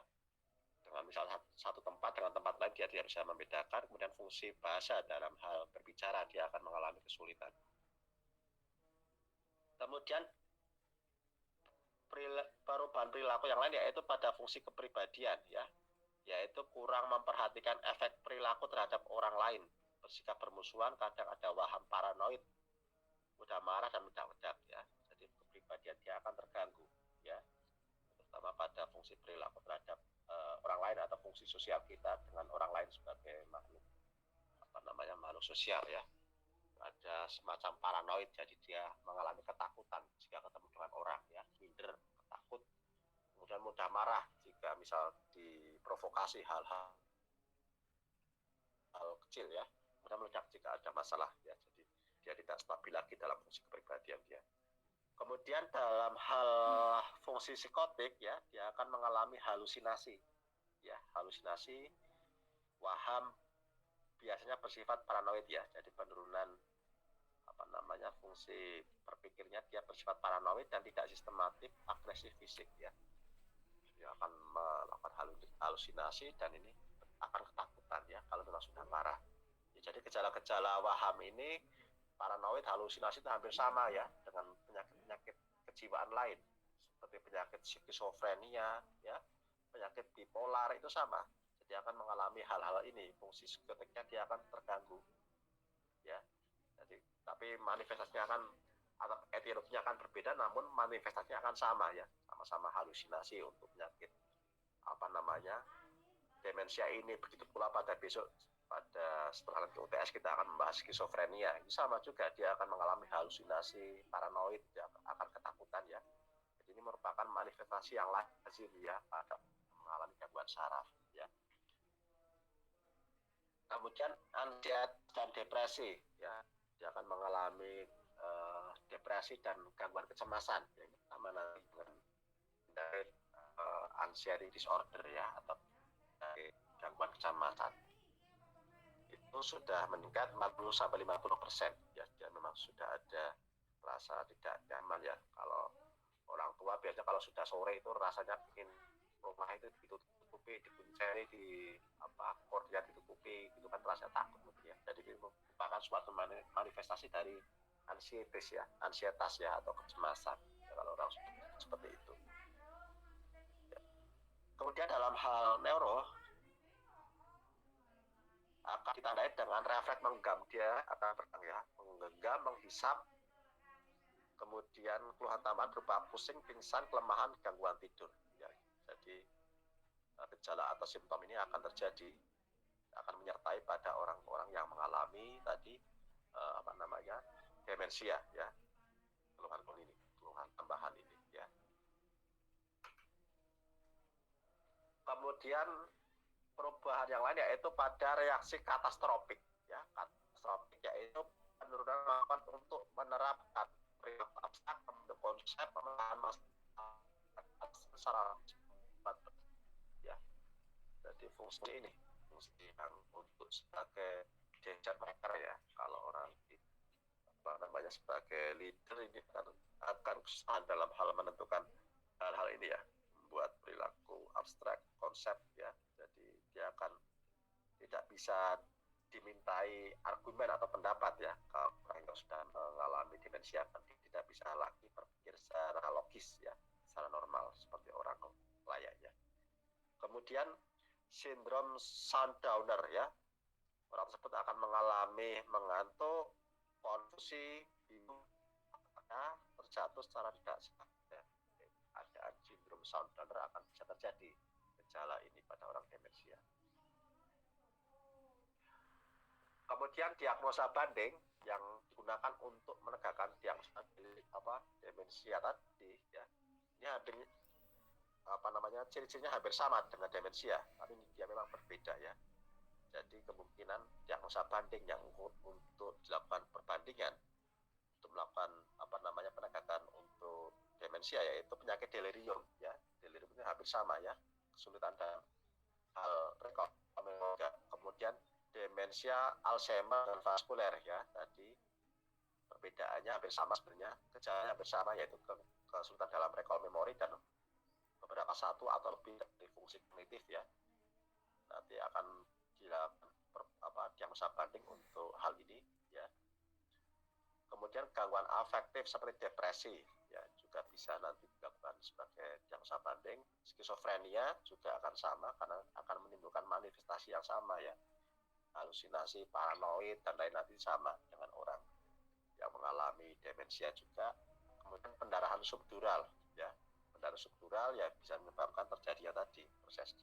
dengan misal satu tempat dengan tempat lain, dia tidak bisa membedakan. Kemudian fungsi bahasa dalam hal berbicara dia akan mengalami kesulitan. Kemudian perubahan perilaku yang lain yaitu pada fungsi kepribadian ya, yaitu kurang memperhatikan efek perilaku terhadap orang lain, bersikap bermusuhan, kadang ada waham paranoid, mudah marah dan mudah ledak ya. Jadi kepribadian dia akan terganggu ya, terutama pada fungsi perilaku terhadap orang lain atau fungsi sosial kita dengan orang lain sebagai makhluk makhluk sosial ya. Ada semacam paranoid, jadi dia mengalami ketakutan jika ketemu dengan orang ya, minder, takut, kemudian mudah marah jika misal diprovokasi hal-hal kecil ya, kemudian meledak jika ada masalah ya. Jadi dia tidak stabil lagi dalam fungsi kepribadian dia. Kemudian dalam hal fungsi psikotik ya, dia akan mengalami halusinasi ya, halusinasi, waham, biasanya bersifat paranoid ya. Jadi penurunan fungsi berpikirnya dia bersifat paranoid dan tidak sistematik, agresif fisik ya. Dia akan melakukan halusinasi dan ini akan ketakutan ya kalau memang sudah marah ya. Jadi gejala-gejala waham ini, paranoid, halusinasi itu hampir sama ya dengan penyakit-penyakit kejiwaan lain seperti penyakit skizofrenia ya, penyakit bipolar itu sama. Jadi dia akan mengalami hal-hal ini, fungsi psikoteknya dia akan terganggu, ya. Jadi, tapi manifestasinya akan atau etiologinya akan berbeda, namun manifestasinya akan sama ya, sama-sama halusinasi untuk penyakit apa namanya demensia ini. Begitu pula pada besok, pada setelah nanti UTS kita akan membahas skizofrenia, ini sama juga, dia akan mengalami halusinasi, paranoid, dia akan ketakutan ya. Jadi ini merupakan manifestasi yang lazim ya pada mengalami gangguan saraf ya. Kemudian anxiety dan depresi ya, dia akan mengalami depresi dan gangguan kecemasan yang sama dengan dari anxiety disorder ya, atau dari gangguan kecemasan itu sudah meningkat 40-50% ya. Dia memang sudah ada rasa tidak nyaman ya. Kalau orang tua biasanya kalau sudah sore itu rasanya ingin rumah itu ditutupi, dikunceni, di apa kordia ditutupi, gitu kan, rasanya takut gitu ya. Jadi itu merupakan suatu manifestasi dari ansietas ya, atau kecemasan ya, kalau orang seperti itu ya. Kemudian dalam hal neuro akan ditandai dengan refleks menggenggam, dia akan bergerak ya, menggenggam, menghisap. Kemudian keluhan tambahan berupa pusing, pingsan, kelemahan, gangguan tidur ya. Jadi gejala atau simptom ini akan terjadi, akan menyertai pada orang-orang yang mengalami tadi apa namanya demensia ya, keluhan ini, keluhan tambahan ini ya. Kemudian perubahan yang lain yaitu pada reaksi katastrofik ya. Katastrofik yaitu penurunan kemampuan untuk menerapkan perilaku abstrak, konsep, pemahaman masalah secara cepat ya. Jadi fungsi ini, fungsi yang untuk sebagai decision maker ya, kalau orang apa namanya sebagai leader ini akan kesusahan dalam hal menentukan hal-hal ini ya, membuat perilaku abstrak, konsep ya. Jadi dia akan tidak bisa dimintai argumen atau pendapat ya. Kalau orang yang sudah mengalami demensia tidak bisa lagi berpikir secara logis ya, secara normal seperti orang layaknya. Kemudian sindrom sundowner ya, orang tersebut akan mengalami mengantuk, konfusi, bingung, terjatuh secara tidak sadar ya. Keadaan sindrom sundowner akan bisa terjadi gejala ini pada orang demensia. Kemudian diagnosa banding yang digunakan untuk menegakkan diagnosa demensia tadi ya, ini hampir apa namanya ciri-cirinya hampir sama dengan demensia, tapi dia memang berbeda ya. Jadi kemungkinan diagnosa banding yang untuk dilakukan perbandingan untuk melakukan apa namanya penegakan untuk demensia yaitu penyakit delirium ya. Delirium ini hampir sama ya, kesulitan dalam hal rekor. Kemudian demensia Alzheimer dan vaskuler ya, tadi perbedaannya hampir sama sebenarnya, gejalanya hampir sama yaitu kesulitan dalam recall memori dan beberapa satu atau lebih dari fungsi kognitif ya. Nanti akan dilakukan diagnosa banding untuk hal ini ya. Kemudian gangguan afektif seperti depresi ya juga bisa nanti dilakukan sebagai diagnosa banding. Skizofrenia juga akan sama karena akan menimbulkan manifestasi yang sama ya, halusinasi, paranoid dan lain nanti sama dengan orang yang mengalami demensia juga. Kemudian pendarahan subdural ya, pendarahan subdural ya bisa menyebabkan terjadinya tadi proses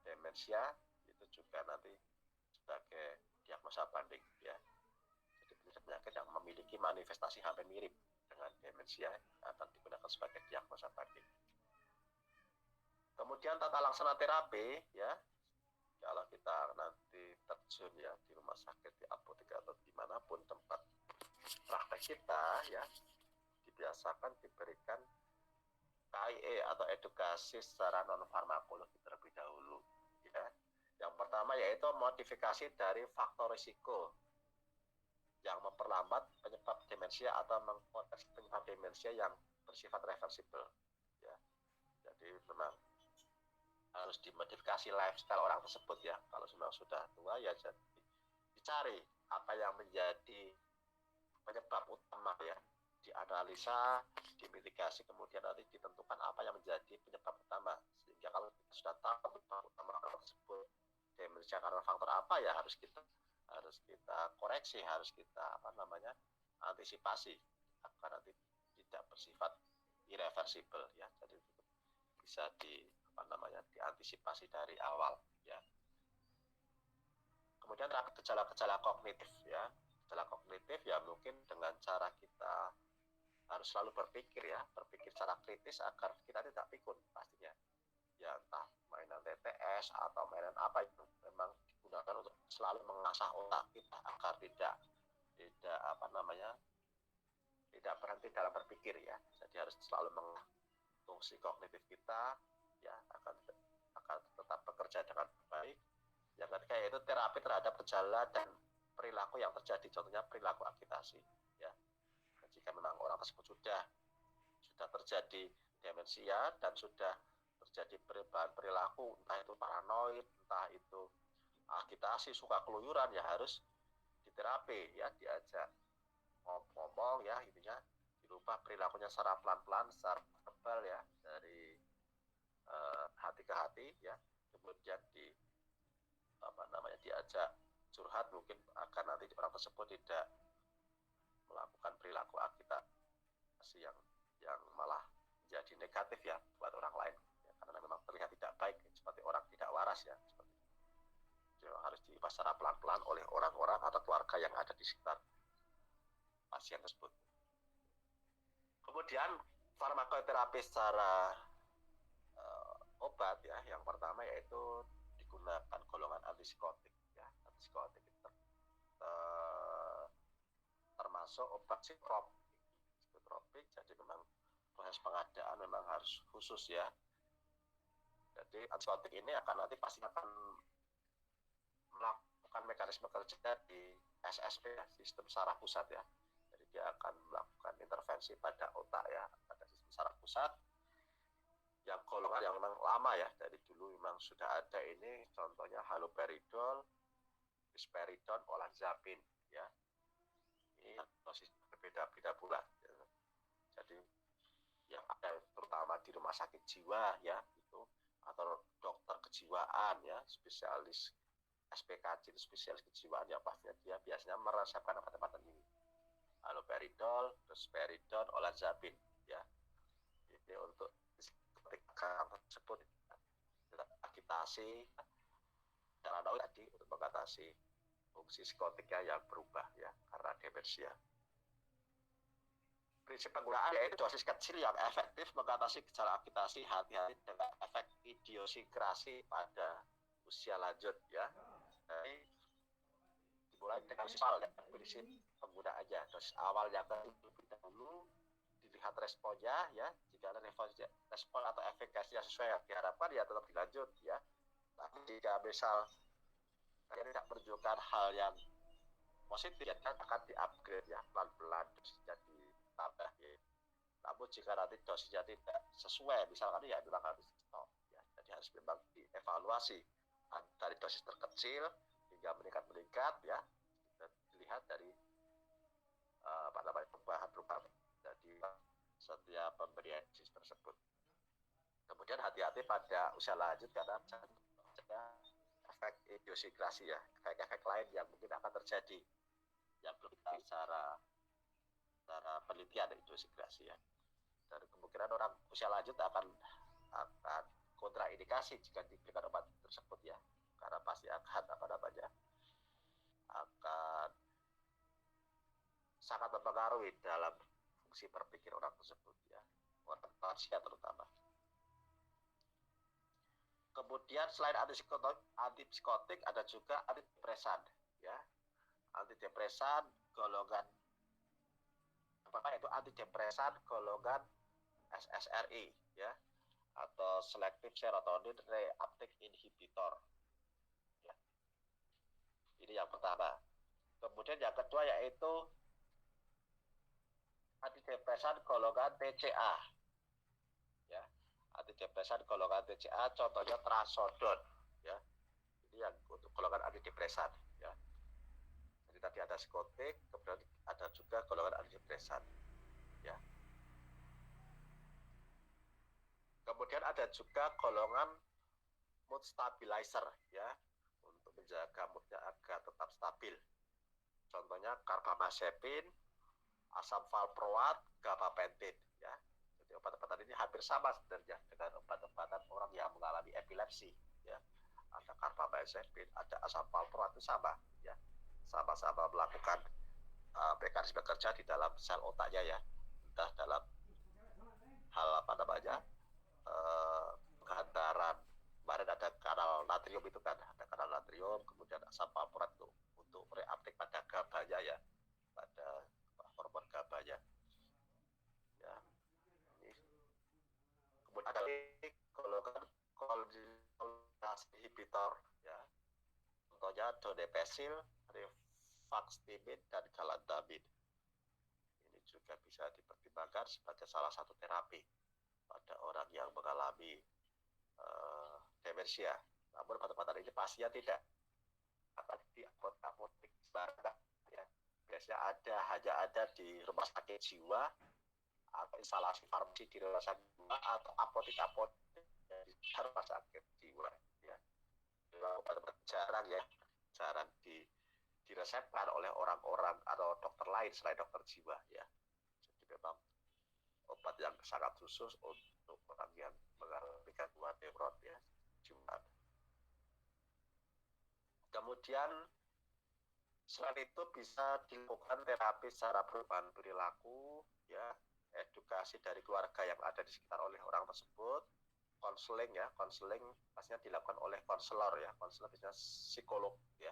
demensia, itu juga nanti sebagai diagnosa banding ya. Jadi penyakit yang memiliki manifestasi hampir mirip dengan demensia akan digunakan sebagai diagnosa banding. Kemudian tata laksana terapi ya, kalau kita nanti terjun ya di rumah sakit, di apotek atau dimanapun tempat praktek kita ya, dibiasakan diberikan KIE atau edukasi secara non farmakologi terlebih dahulu ya. Yang pertama yaitu modifikasi dari faktor risiko yang memperlambat penyebab demensia atau mengkoreksi penyebab demensia yang bersifat reversibel ya. Jadi memang harus dimodifikasi lifestyle orang tersebut ya. Kalau memang sudah tua ya jadi dicari apa yang menjadi penyebab utama ya, dianalisa, dimitigasi, kemudian nanti ditentukan apa yang menjadi penyebab utama. Sehingga kalau kita sudah tahu penyebab utama tersebut, demensia karena faktor apa, ya harus kita koreksi, harus kita antisipasi agar nanti tidak bersifat irreversible ya. Jadi bisa diantisipasi dari awal ya. Kemudian gejala-gejala kognitif ya. Gejala kognitif ya mungkin dengan cara kita harus selalu berpikir secara kritis agar kita tidak pikun pastinya. Ya entah mainan TTS atau mainan apa itu memang digunakan untuk selalu mengasah otak kita agar tidak berhenti dalam berpikir ya. Jadi harus selalu mengasah fungsi kognitif kita ya akan tetap bekerja dengan baik. Yang ketiga yaitu terapi terhadap gejala dan perilaku yang terjadi, contohnya perilaku agitasi ya. Jika memang orang tersebut sudah terjadi demensia dan sudah terjadi perubahan perilaku, entah itu paranoid, entah itu agitasi, suka keluyuran, ya harus diterapi ya, diajak ngomong ya, intinya dirubah perilakunya secara pelan-pelan, secara verbal ya, dari hati ke hati ya. Kemudian diajak curhat mungkin agar nanti orang tersebut tidak melakukan perilaku agitasi yang malah menjadi negatif ya buat orang lain ya, karena memang terlihat tidak baik seperti orang tidak waras ya, seperti itu. Jadi harus diubah secara pelan-pelan oleh orang-orang atau keluarga yang ada di sekitar pasien tersebut. Kemudian farmakoterapi secara obat ya, yang pertama yaitu digunakan golongan antipsikotik ya. Antipsikotik itu termasuk obat psikotropik, jadi memang proses pengadaan memang harus khusus ya. Jadi antipsikotik ini nanti pasti akan melakukan mekanisme kerja di SSP ya, sistem saraf pusat ya. Jadi dia akan melakukan intervensi pada otak ya, pada sistem saraf pusat. Yang golongan yang memang lama ya, dari dulu memang sudah ada ini, contohnya haloperidol, risperidon, olanzapine ya. Ini dosis berbeda-beda pula ya. Jadi yang ada terutama di rumah sakit jiwa ya itu, atau dokter kejiwaan ya, spesialis SPKJ itu spesialis kejiwaan ya, pastinya dia biasanya meresepkan obat-obatan ini, haloperidol, risperidon, olanzapine ya. Ini untuk ketika tersebut agitasi paranoid tadi, untuk mengatasi fungsi psikotiknya yang berubah ya karena demensia. Prinsip penggunaan yaitu dosis kecil yang efektif mengatasi gejala agitasi, hati-hati dengan efek idiosikrasi pada usia lanjut ya. Jadi dimulai dengan awal ya, prinsip penggunaannya, dosis awal yang terlebih dahulu dilihat responnya ya, jika ada respon atau efikasinya sesuai yang diharapkan ya tetap dilanjut ya. Tapi jika misal tidak menunjukkan hal yang positif ya akan di-upgrade ya, pelan-pelan dosisnya ditambah ya. Namun jika nanti dosisnya tidak sesuai misalkan ya memang harus stop ya. Jadi harus memang dievaluasi dari dosis terkecil hingga meningkat ya, dan dilihat dari perubahan dari setiap pemberian dosis tersebut. Kemudian hati-hati pada usia lanjut karena efek idiosikrasi ya, efek-efek lain yang mungkin akan terjadi yang belum kita secara penelitian idiosikrasi ya. Dan kemungkinan orang usia lanjut akan kontraindikasi jika diberikan obat tersebut ya, karena pasti akan akan sangat mempengaruhi dalam fungsi berpikir orang tersebut ya, orang lansia terutama. Kemudian selain antipsikotik ada juga antidepresan ya. Antidepresan golongan itu antidepresan golongan SSRI ya, atau selective serotonin reuptake inhibitor ya. Ini yang pertama. Kemudian yang kedua yaitu antidepresan golongan TCA ya. Antidepresan golongan TCA contohnya trazodone ya. Ini yang untuk golongan antidepresan ya. Jadi tadi ada psikotik, kemudian ada juga golongan antidepresan ya. Kemudian ada juga golongan mood stabilizer ya, menjaga moodnya agar tetap stabil. Contohnya karbamazepin, asam valproat, gabapentin ya. Jadi obat-obatan ini hampir sama sebenarnya dengan obat-obatan orang yang mengalami epilepsi ya. Ada karbamazepin, ada asam valproat, itu sama ya. Sama-sama melakukan mekanisme kerja di dalam sel otaknya ya. Entah dalam hal apa namanya penghantaran, kemarin ada kanal natrium itu kan, ada kanal natrium, kemudian asam valproat itu untuk reuptake pada GABA-nya ya, pada hormon GABA-nya ya. Ini kemudian ada golongan kolinase inhibitor ya, contohnya donepezil, rifaximin, dan galantamine. Ini juga bisa dipertimbangkan sebagai salah satu terapi pada orang yang mengalami demensia. Namun obat-obatan ini pastinya tidak akan di apotek sembarangan ya. Biasanya hanya ada di rumah sakit jiwa atau instalasi farmasi di rumah sakit jiwa atau apotek-apotek di rumah sakit jiwa ya. Obat-obatan jarang diresepkan oleh orang-orang atau dokter lain selain dokter jiwa ya. Jadi memang obat yang sangat khusus untuk orang yang mengalami gangguan neuron ya, jiwa. Kemudian selain itu bisa dilakukan terapi secara perubahan perilaku ya, edukasi dari keluarga yang ada di sekitar oleh orang tersebut, konseling ya, konseling pastinya dilakukan oleh konselor ya, konselor biasanya psikolog ya.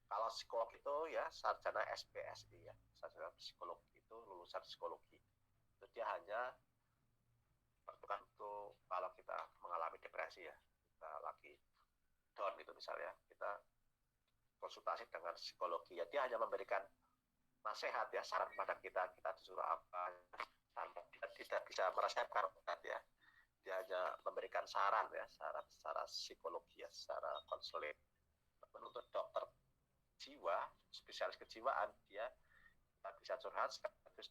Kalau psikolog itu ya sarjana SPSI ya, sarjana psikolog itu lulusan psikologi. Itu dia hanya bukan untuk kalau kita mengalami depresi ya, kita lagi down gitu misalnya, kita konsultasi dengan psikologi ya, dia hanya memberikan nasihat ya, saran pada kita disuruh apa, dia tidak bisa meresepkan obat ya, dia hanya memberikan saran ya, saran secara psikologi ya, secara konseling. Menurut dokter jiwa, spesialis kejiwaan, dia bisa curhat sekaligus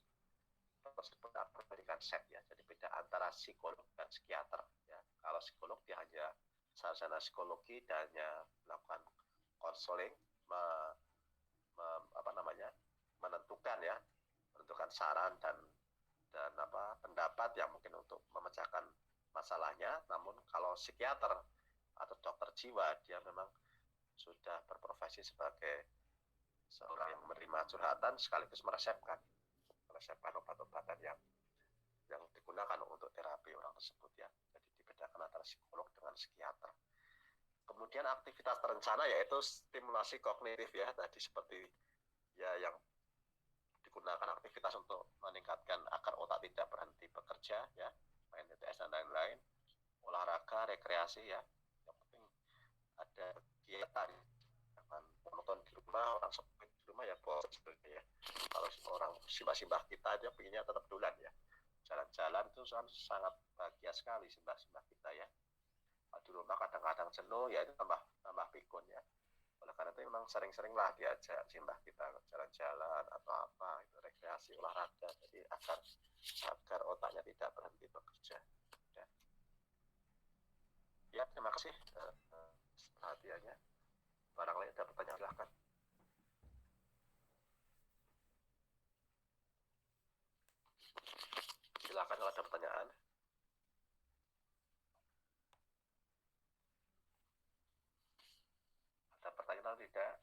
tersebut memberikan set ya. Jadi beda antara psikolog dan psikiater ya. Kalau psikolog dia hanya sarjana psikologi dan hanya melakukan konseling, menentukan saran dan pendapat yang mungkin untuk memecahkan masalahnya. Namun kalau psikiater atau dokter jiwa, dia memang sudah berprofesi sebagai seorang yang menerima curhatan sekaligus meresepkan obat-obatan yang digunakan untuk terapi orang tersebut ya. Jadi dibedakan antara psikolog dengan psikiater. Kemudian aktivitas terencana yaitu stimulasi kognitif ya, tadi seperti ya yang digunakan aktivitas untuk meningkatkan agar otak tidak berhenti bekerja ya, main TTS dan lain-lain, olahraga, rekreasi ya. Yang penting ada kegiatan, jangan monoton di rumah, orang sepi di rumah ya bosan sebenarnya ya. Kalau orang simbah-simbah kita aja pengennya tetap dolan ya, jalan-jalan itu sangat bahagia sekali simbah-simbah kita ya. Di rumah kadang-kadang jenuh ya, itu tambah pikun ya. Oleh karena itu memang sering-seringlah diajak simbah kita jalan-jalan atau apa, itu rekreasi, olahraga, jadi agar otaknya tidak berhenti bekerja ya. Ya, terima kasih perhatiannya. Barang lain ada pertanyaan, silahkan. Silakan kalau ada pertanyaan. Ada pertanyaan atau tidak?